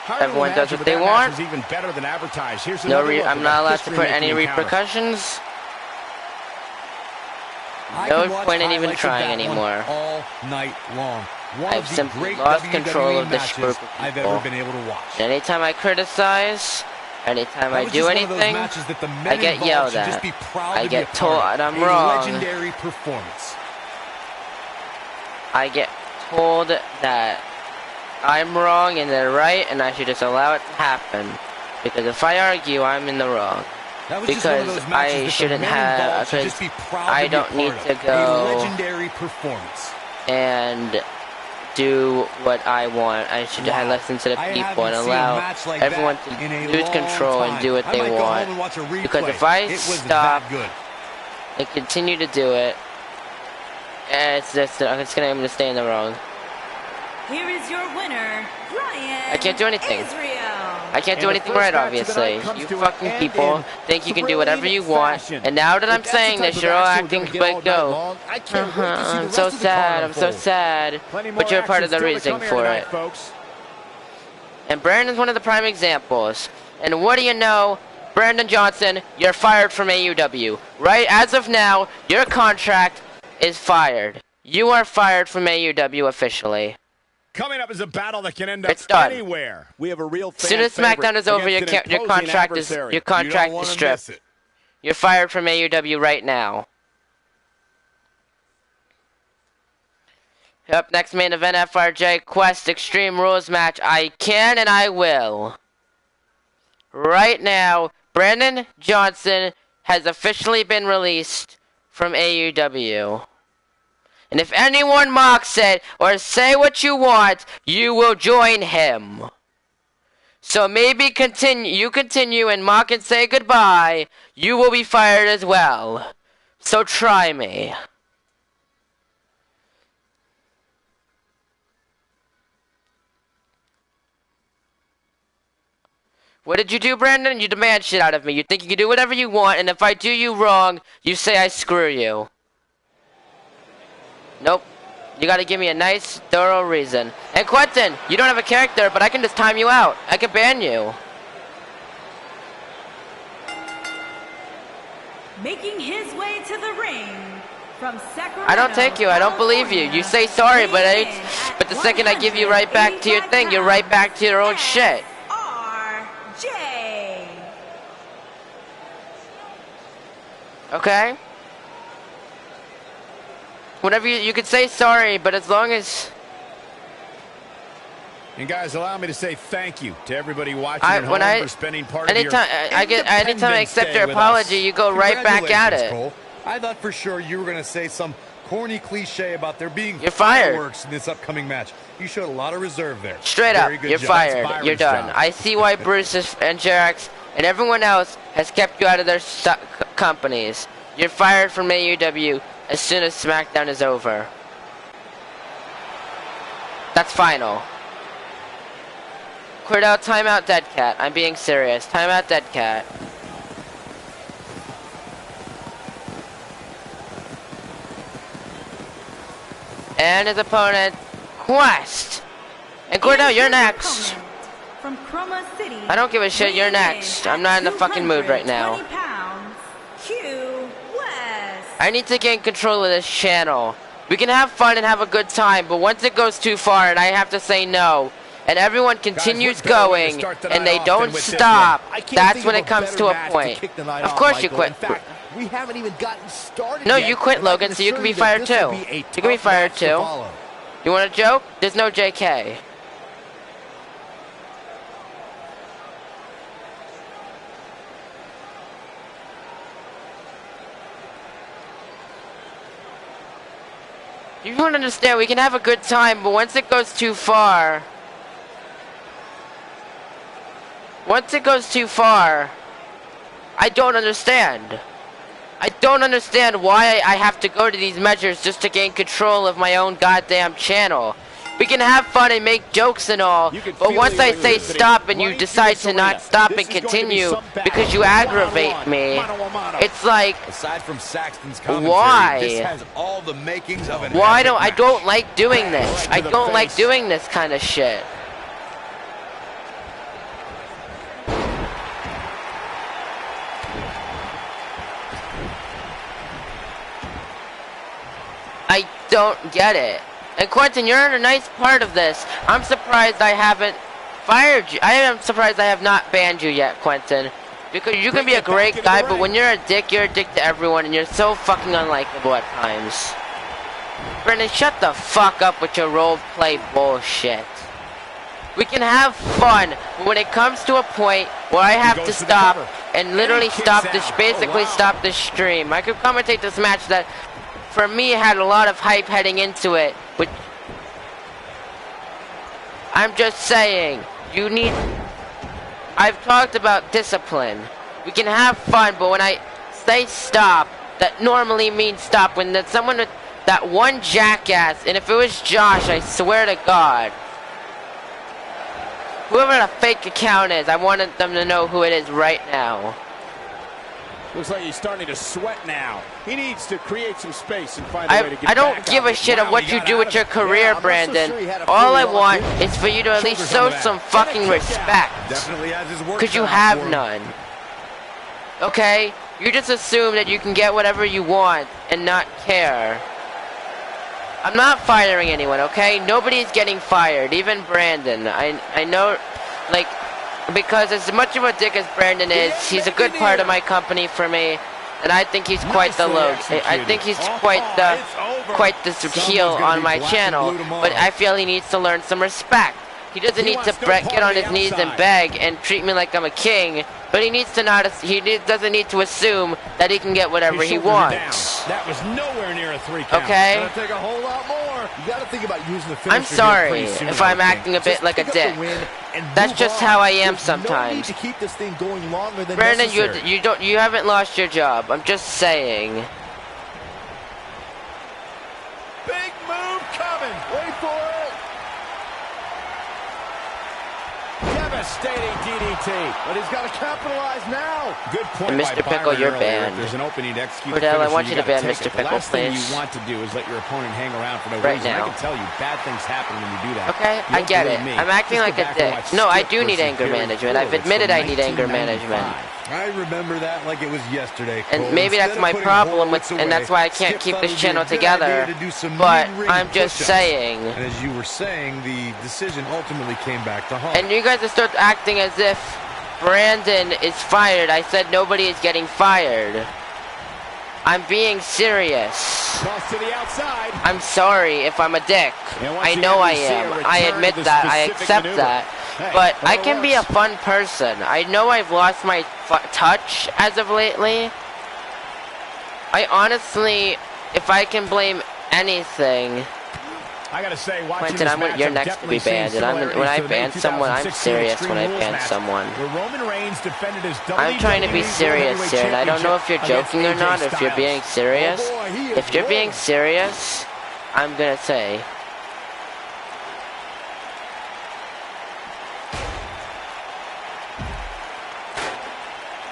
Everyone does what they want. Even better than advertised. Here's No, I'm not allowed to put any repercussions. No point in even trying anymore. All night long. I've simply lost control of this group of people. I've ever been able to watch. Anytime I criticize, anytime I do anything, I get yelled at. I get told I'm wrong. Legendary performance. I get told that I'm wrong and they're right, and I should just allow it to happen. Because if I argue, I'm in the wrong. Because I shouldn't have. Because I don't need to go legendary performance and do what I want. I should listen to the people and allow everyone to lose control and do what they want. Because if I stop and continue to do it, it's going to stay in the wrong. Here is your winner, Brian. I can't do anything. Israel. I can't do anything right, obviously. You fucking people think you can do whatever you want, and now that I'm saying this, you're all acting like, go. I'm so sad, I'm so sad. But you're part of the reason for it. And Brandon's one of the prime examples. And what do you know? Brandon Johnson, you're fired from AEW. Right, as of now, your contract is fired. You are fired from AEW officially. Coming up is a battle that can end up anywhere. We have a real fan as soon as SmackDown is over, your contract is stripped. You're fired from AEW right now. Up next, main event, FRJ Quest Extreme Rules match. I can and I will. Right now, Brandon Johnson has officially been released from AEW. And if anyone mocks it or say what you want, you will join him. So maybe you continue and mock and say goodbye, you will be fired as well. So try me. What did you do, Brandon? You demand shit out of me. You think you can do whatever you want, and if I do you wrong, you say I screw you. Nope. You gotta give me a nice, thorough reason. And Quentin, you don't have a character, but I can just time you out. I can ban you. Making his way to the ring from Sacramento. I don't take you. I don't believe you. You say sorry, but the second I give you right back to your thing, you're right back to your own shit. RJ. Okay? Whatever you could say sorry, but as long as... And guys, allow me to say thank you to everybody watching at home for spending part of your anytime I accept your apology, you go right back at it. Cole. I thought for sure you were going to say some corny cliche about there being fireworks in this upcoming match. You showed a lot of reserve there. Straight up, you're fired. You're done. I see why Bruce and Jerax and everyone else has kept you out of their companies. You're fired from AEW as soon as SmackDown is over. That's final. Cordell, timeout, Dead Cat. I'm being serious. Timeout, Dead Cat. And his opponent, Quest. And Cordell, you're next. From Chroma City. I don't give a shit. You're next. I'm not in the fucking mood right now. I need to gain control of this channel. We can have fun and have a good time, but once it goes too far and I have to say no, and everyone continues going, and they don't stop, that's when it comes to a point. Of course you quit. We haven't even gotten started. No, you quit, Logan, so you can be fired too. You can be fired too. You want a joke? There's no JK. You don't understand, we can have a good time, but once it goes too far... Once it goes too far... I don't understand. I don't understand why I have to go to these measures just to gain control of my own goddamn channel. We can have fun and make jokes and all, but once I say stop and you decide to not stop and continue because you aggravate me, it's like, aside from Saxton's commentary, why? This has all the makings of an Why don't I don't like doing this? I don't like doing this kind of shit. I don't get it. And Quentin, you're in a nice part of this. I'm surprised I haven't fired you. I am surprised I have not banned you yet, Quentin. Because you can be a great guy, but when you're a dick to everyone, and you're so fucking unlikable at times. Brendan, shut the fuck up with your role-play bullshit. We can have fun, but when it comes to a point where I have to stop and literally stop this, basically stop this stream. I could commentate this match that, for me, had a lot of hype heading into it. Which I'm just saying, you need... I've talked about discipline. We can have fun, but when I say stop, that normally means stop. When there's someone with that one jackass, and if it was Josh, I swear to God, whoever the fake account is, I wanted them to know who it is right now. Looks like he's starting to sweat now. He needs to create some space and find a way to get back. I don't give a shit of what you do with your career, Brandon. All I want is for you to at least show some fucking respect. Because you have none. Okay? You just assume that you can get whatever you want and not care. I'm not firing anyone, okay? Nobody's getting fired, even Brandon. I know, like... Because as much of a dick as Brandon is, he's a good part of my company for me, and I think he's quite the load. I think he's quite the heel on my channel, but I feel he needs to learn some respect. He doesn't need to get on his knees and beg and treat me like I'm a king, but he needs to doesn't need to assume that he can get whatever he wants. That was nowhere near a 3 count. Okay? It's gonna take a whole lot more. You gotta think about using the finisher. I'm sorry if I'm acting a bit like a dick. That's just how I am sometimes. No need to keep this thing going longer than Brandon, necessary. you haven't lost your job. I'm just saying. Big move coming. Wait for it. Devastating DDT. But he's got to capitalize now. Good point. And Mr. Pickle, you're banned. There's an opening to execute. Cordell, I want you to ban Mr. Pickle, please. The last thing you please. want to do is let your opponent hang around for no Right reason. now. I can tell you, bad things happen when you do that. Okay, I get it. I'm acting like a dick. No, I do need anger management. I've admitted I need anger management. I remember that like it was yesterday, Cole. And maybe that's my problem with, and that's why I can't keep this channel together. But I'm just saying. And as you were saying, the decision ultimately came back to haunt. And you guys are start acting as if Brandon is fired. I said nobody is getting fired. I'm being serious. Toss to the outside. I'm sorry if I'm a dick. I know I am. I admit that. I accept that. But I can be a fun person. I know I've lost my touch as of lately. I honestly, if I can blame anything, I gotta say, Quentin, you're next to be banned. And when I ban someone, I'm serious when I ban someone. I'm trying to be serious here, and I don't know if you're joking or not, if you're being serious. If you're being serious, I'm gonna say.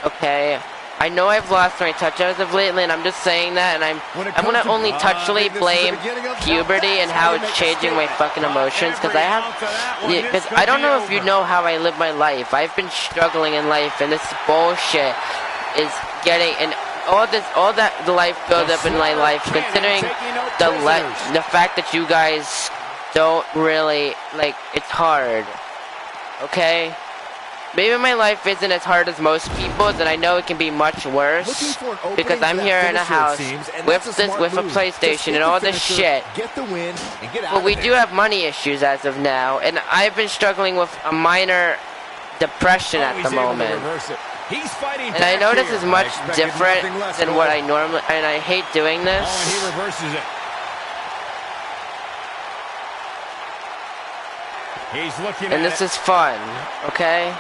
Okay, I know I've lost my touch as of lately, and I'm just saying that, and I'm gonna only touchly blame puberty and how it's changing my fucking emotions, because I don't know if you know how I live my life. I've been struggling in life, and this bullshit is getting, and all that the life build up in my life, considering the fact that you guys don't really, like, it's hard, okay? Maybe my life isn't as hard as most people's, and I know it can be much worse because I'm here in a house with a PlayStation and all this shit. But we do have money issues as of now, and I've been struggling with a minor depression at the moment. And I know this is much different than what I normally, and I hate doing this. He reverses it. He's looking and this is fun, okay?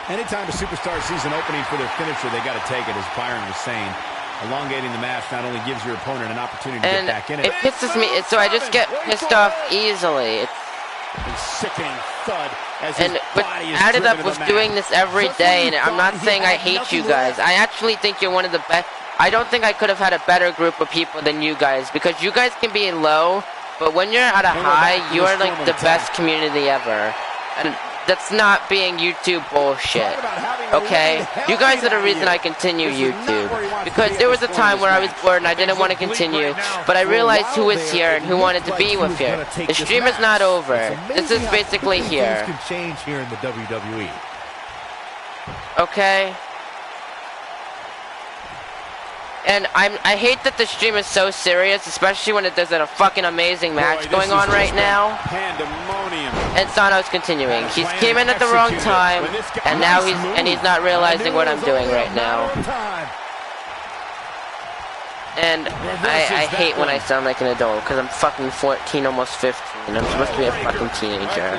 Anytime a superstar sees an opening for their finisher, they got to take it, as Byron was saying. Elongating the match not only gives your opponent an opportunity to get back in it. It pisses me, so I just get pissed off easily. It's sickening thud as and added up with doing this every day, and I'm not saying I hate you guys. I actually think you're one of the best. I don't think I could have had a better group of people than you guys, because you guys can be low, but when you're at a high, you are like the best community ever. And that's not being YouTube bullshit, okay? You guys are the reason I continue YouTube. Because there was a time where I was bored and I didn't want to continue, but I realized who was here and who wanted to be with here. The stream is not over. This is basically here. Things can change here in the WWE. Okay? And I hate that the stream is so serious, especially when there's a fucking amazing match going on right now. And Sano's continuing. He came in at the wrong time, and now he's not realizing what I'm doing right now. And I hate when I sound like an adult, because I'm fucking 14, almost 15. I'm supposed to be a fucking teenager.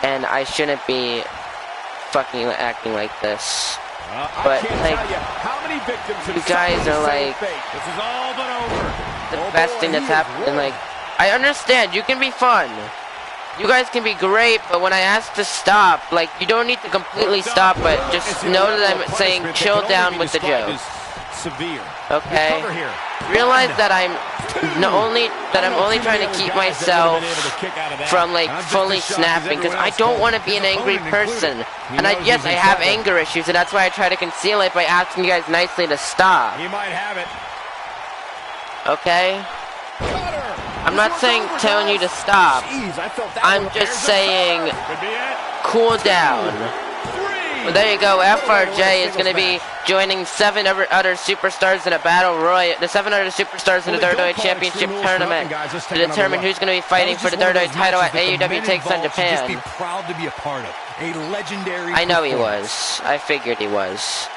And I shouldn't be fucking acting like this. But, like, you guys are, like, the best thing that's happened. And, like, I understand, you can be fun. You guys can be great, but when I ask to stop, like, you don't need to completely stop, but just know that I'm saying chill down with the joke. Okay? Realize that I'm only trying to keep myself from, like, fully snapping, because I don't want to be an angry person. And yes, I have anger issues, and that's why I try to conceal it by asking you guys nicely to stop. He might have it. Okay? I'm not telling you to stop. I'm just saying cool down. Well, there you go. FRJ is going to be joining 7 other superstars in a battle royal. The 7 other superstars in the WWE Championship tournament to determine who's going to be fighting for the WWE title at AEW Takes on Japan. Just be proud to be a part of a legendary. I know he was. I figured he was.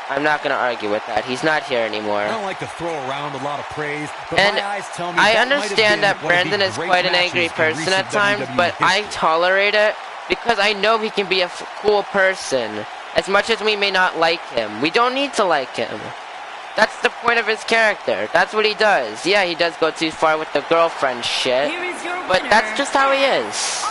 I'm not going to argue with that. He's not here anymore. I don't like to throw around a lot of praise, but and my eyes tell me I understand that Brandon is quite an angry person at times, but I tolerate it. Because I know he can be a cool person, as much as we may not like him. We don't need to like him. That's the point of his character. That's what he does. Yeah, he does go too far with the girlfriend shit, but that's just how he is.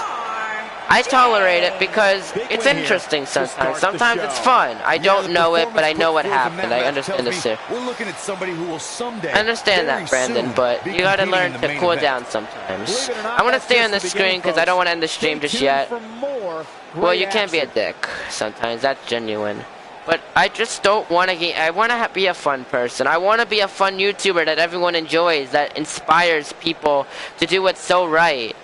I tolerate it because it's interesting sometimes. Sometimes it's fun. I don't know it, but I know what happened. I understand this here. We're looking at somebody who will someday, I understand that, Brandon, but you gotta learn to cool down sometimes. I'm gonna stay on the screen because I don't want to end the stream just yet. Well, you can't be a dick sometimes. That's genuine. But I just don't want to get... I want to be a fun person. I want to be a fun YouTuber that everyone enjoys, that inspires people to do what's so right.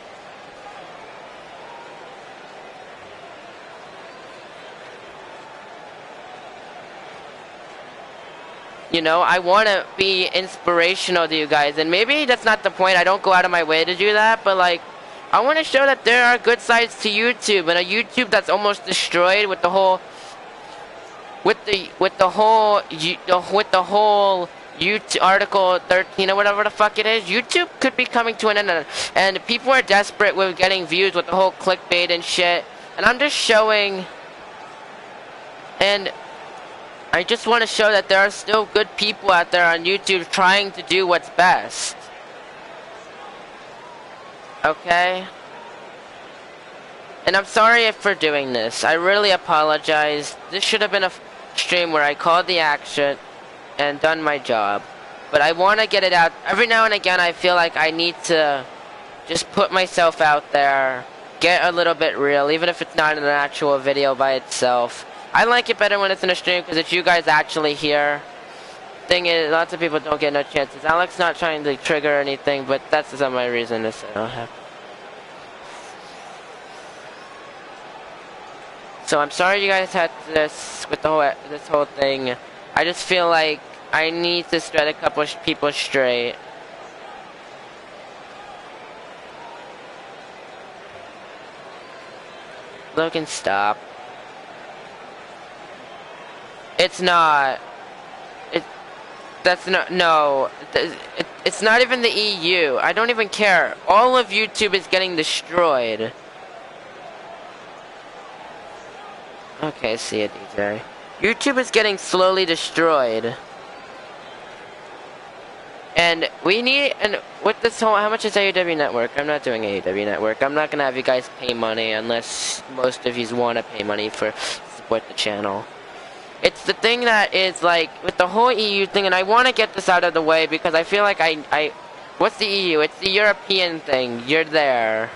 You know, I want to be inspirational to you guys, and maybe that's not the point. I don't go out of my way to do that, but like, I want to show that there are good sides to YouTube, and a YouTube that's almost destroyed with the whole, with the whole YouTube Article 13 or whatever the fuck it is. YouTube could be coming to an end, and people are desperate with getting views with the whole clickbait and shit. And I'm just showing, and I just want to show that there are still good people out there on YouTube trying to do what's best. Okay? And I'm sorry for doing this. I really apologize. This should have been a stream where I called the action and done my job. But I want to get it out. Every now and again I feel like I need to just put myself out there, get a little bit real, even if it's not in an actual video by itself. I like it better when it's in a stream because it's you guys actually here. Thing is, lots of people don't get no chances. Alex not trying to trigger anything, but that's some of my reason to say I don't have. So I'm sorry you guys had this with this whole thing. I just feel like I need to set a couple people straight. Logan, stop. It's not. That's not. No. It's not even the EU. I don't even care. All of YouTube is getting destroyed. Okay, see ya, DJ. YouTube is getting slowly destroyed. And we need, and with this whole, how much is AEW Network? I'm not doing AEW Network. I'm not gonna have you guys pay money unless most of you want to pay money for support the channel. It's the thing that is like, with the whole EU thing, and I want to get this out of the way because I feel like what's the EU? It's the European thing. You're there.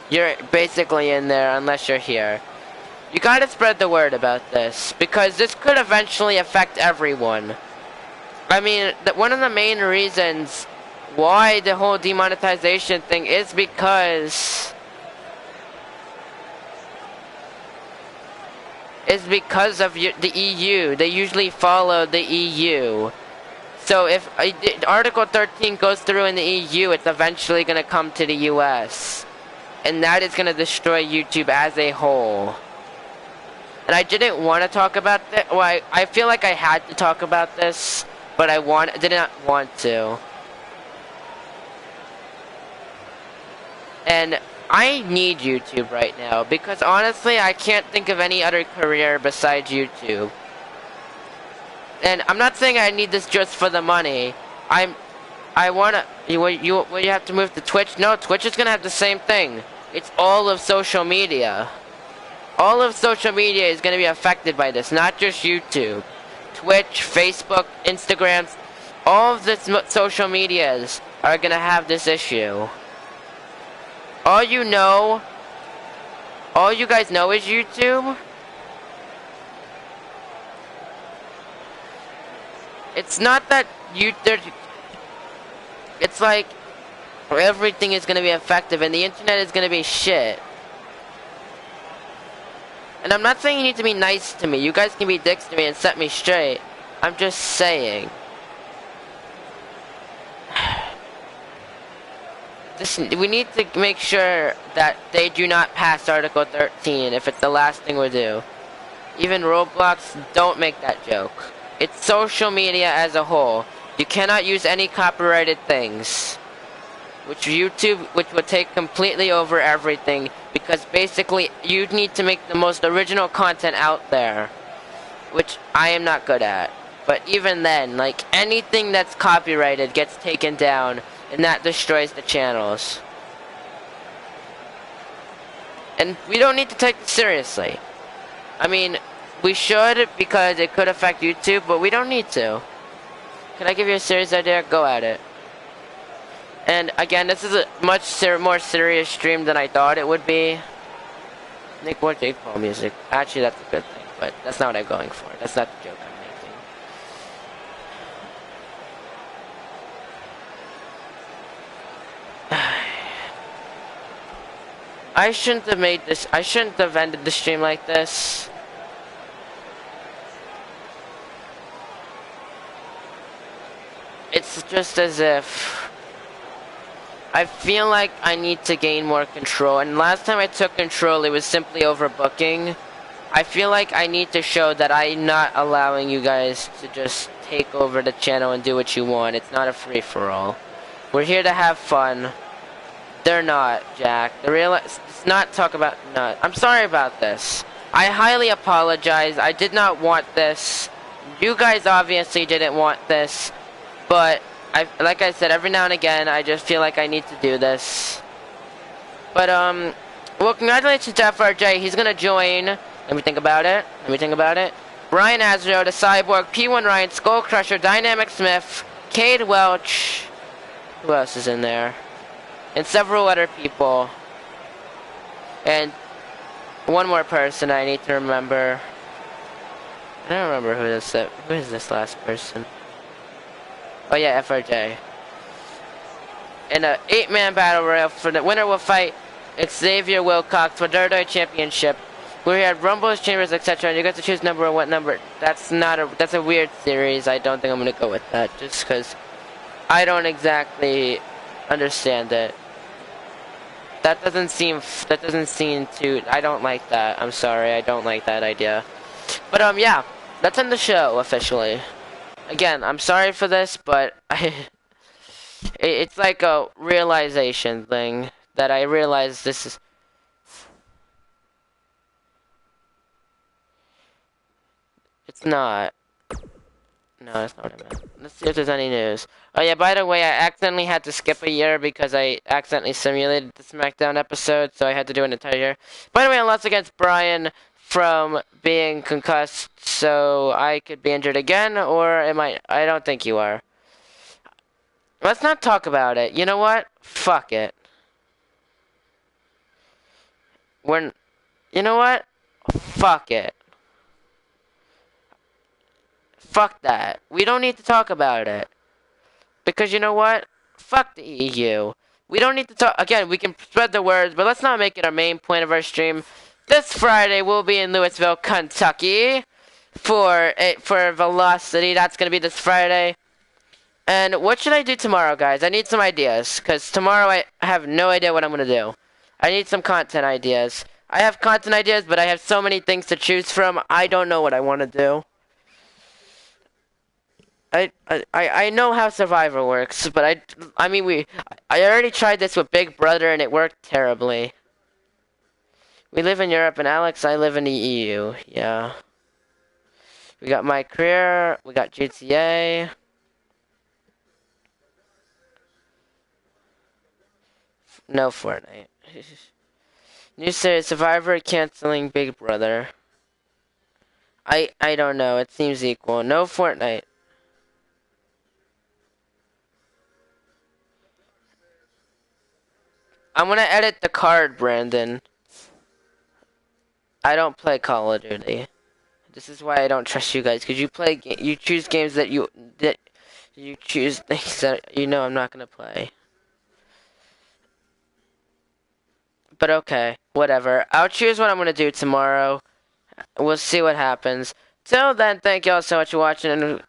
You're basically in there unless you're here. You gotta spread the word about this, because this could eventually affect everyone. I mean, one of the main reasons why the whole demonetization thing is because of the EU. They usually follow the EU. So if Article 13 goes through in the EU, it's eventually gonna come to the US. And that is gonna destroy YouTube as a whole. And I didn't want to talk about that. Well, I feel like I had to talk about this, but I did not want to. And I need YouTube right now because honestly, I can't think of any other career besides YouTube. And I'm not saying I need this just for the money. I wanna. You have to move to Twitch? No, Twitch is gonna have the same thing. It's all of social media. All of social media is going to be affected by this, not just YouTube. Twitch, Facebook, Instagram, all of the social medias are going to have this issue. All you guys know is YouTube. It's not that it's like everything is going to be effective and the internet is going to be shit. And I'm not saying you need to be nice to me. You guys can be dicks to me and set me straight. I'm just saying. We need to make sure that they do not pass Article 13 if it's the last thing we do. Even Roblox, don't make that joke. It's social media as a whole. You cannot use any copyrighted things. Which would take completely over everything, because basically you need to make the most original content out there, which I am not good at. But even then, like, anything that's copyrighted gets taken down, and that destroys the channels. And we don't need to take it seriously. I mean, we should because it could affect YouTube, but we don't need to. Can I give you a serious idea? Go at it. And again, this is a much more serious stream than I thought it would be. Nick, more Jake Paul music. Actually, that's a good thing, but that's not what I'm going for. That's not the joke I'm making. I shouldn't have made this. I shouldn't have ended the stream like this. It's just as if I feel like I need to gain more control. And last time I took control, it was simply overbooking. I feel like I need to show that I'm not allowing you guys to just take over the channel and do what you want. It's not a free-for-all. We're here to have fun. They're not, Jack. Let's not talk about... No, I'm sorry about this. I highly apologize. I did not want this. You guys obviously didn't want this. But, like I said, every now and again, I just feel like I need to do this. But, well, congratulations to FRJ. He's gonna join. Let me think about it. Brian Azro, the Cyborg, P1 Ryan, Skull Crusher, Dynamic Smith, Cade Welch. Who else is in there? And several other people. And one more person I need to remember. I don't remember who is this last person. Oh yeah, FRJ. In a 8-man battle royal, for the winner will fight Xavier Wilcox for WWE Championship. We had Rumbles, Chambers, etc. And you get to choose number. What number? That's a weird series. I don't think I'm gonna go with that, just because I don't exactly understand it. That doesn't seem to. I don't like that. I'm sorry. I don't like that idea. But yeah, let's end the show officially. Again, I'm sorry for this, but it's like a realization thing that I realize this is. It's not. No, that's not what I meant. Let's see if there's any news. Oh yeah, by the way, I accidentally had to skip a year because I accidentally simulated the SmackDown episode, so I had to do an entire year. By the way, I lost against Brian from being concussed, so I could be injured again, or am I don't think you are. Let's not talk about it. You know what? Fuck it. You know what? Fuck it. Fuck that. We don't need to talk about it. Because you know what? Fuck the EU. We don't need to talk. Again, we can spread the words, but let's not make it our main point of our stream. This Friday, we'll be in Louisville, Kentucky for Velocity. That's going to be this Friday. And what should I do tomorrow, guys? I need some ideas, because tomorrow I have no idea what I'm going to do. I need some content ideas. I have content ideas, but I have so many things to choose from. I don't know what I want to do. I know how Survivor works, but I already tried this with Big Brother, and it worked terribly. We live in Europe, and Alex, I live in the EU. Yeah. We got My Career. We got GTA. No Fortnite. New series, Survivor canceling Big Brother. I don't know. It seems equal. No Fortnite. I'm gonna edit the card, Brandon. I don't play Call of Duty. This is why I don't trust you guys, because you choose games that you choose things that you know I'm not gonna play. But okay, whatever. I'll choose what I'm gonna do tomorrow. We'll see what happens. Till then, thank y'all so much for watching, and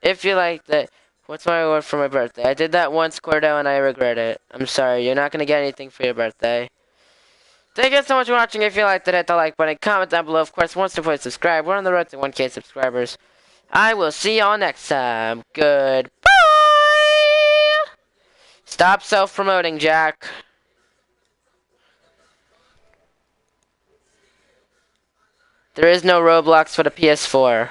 if you liked it, what's my reward for my birthday? I did that once, Cordell, and I regret it. I'm sorry, you're not gonna get anything for your birthday. Thank you so much for watching. If you liked it, hit the like button, comment down below. Of course, once before subscribe. We're on the road to 1K subscribers. I will see y'all next time. Goodbye! Stop self-promoting, Jack. There is no Roblox for the PS4.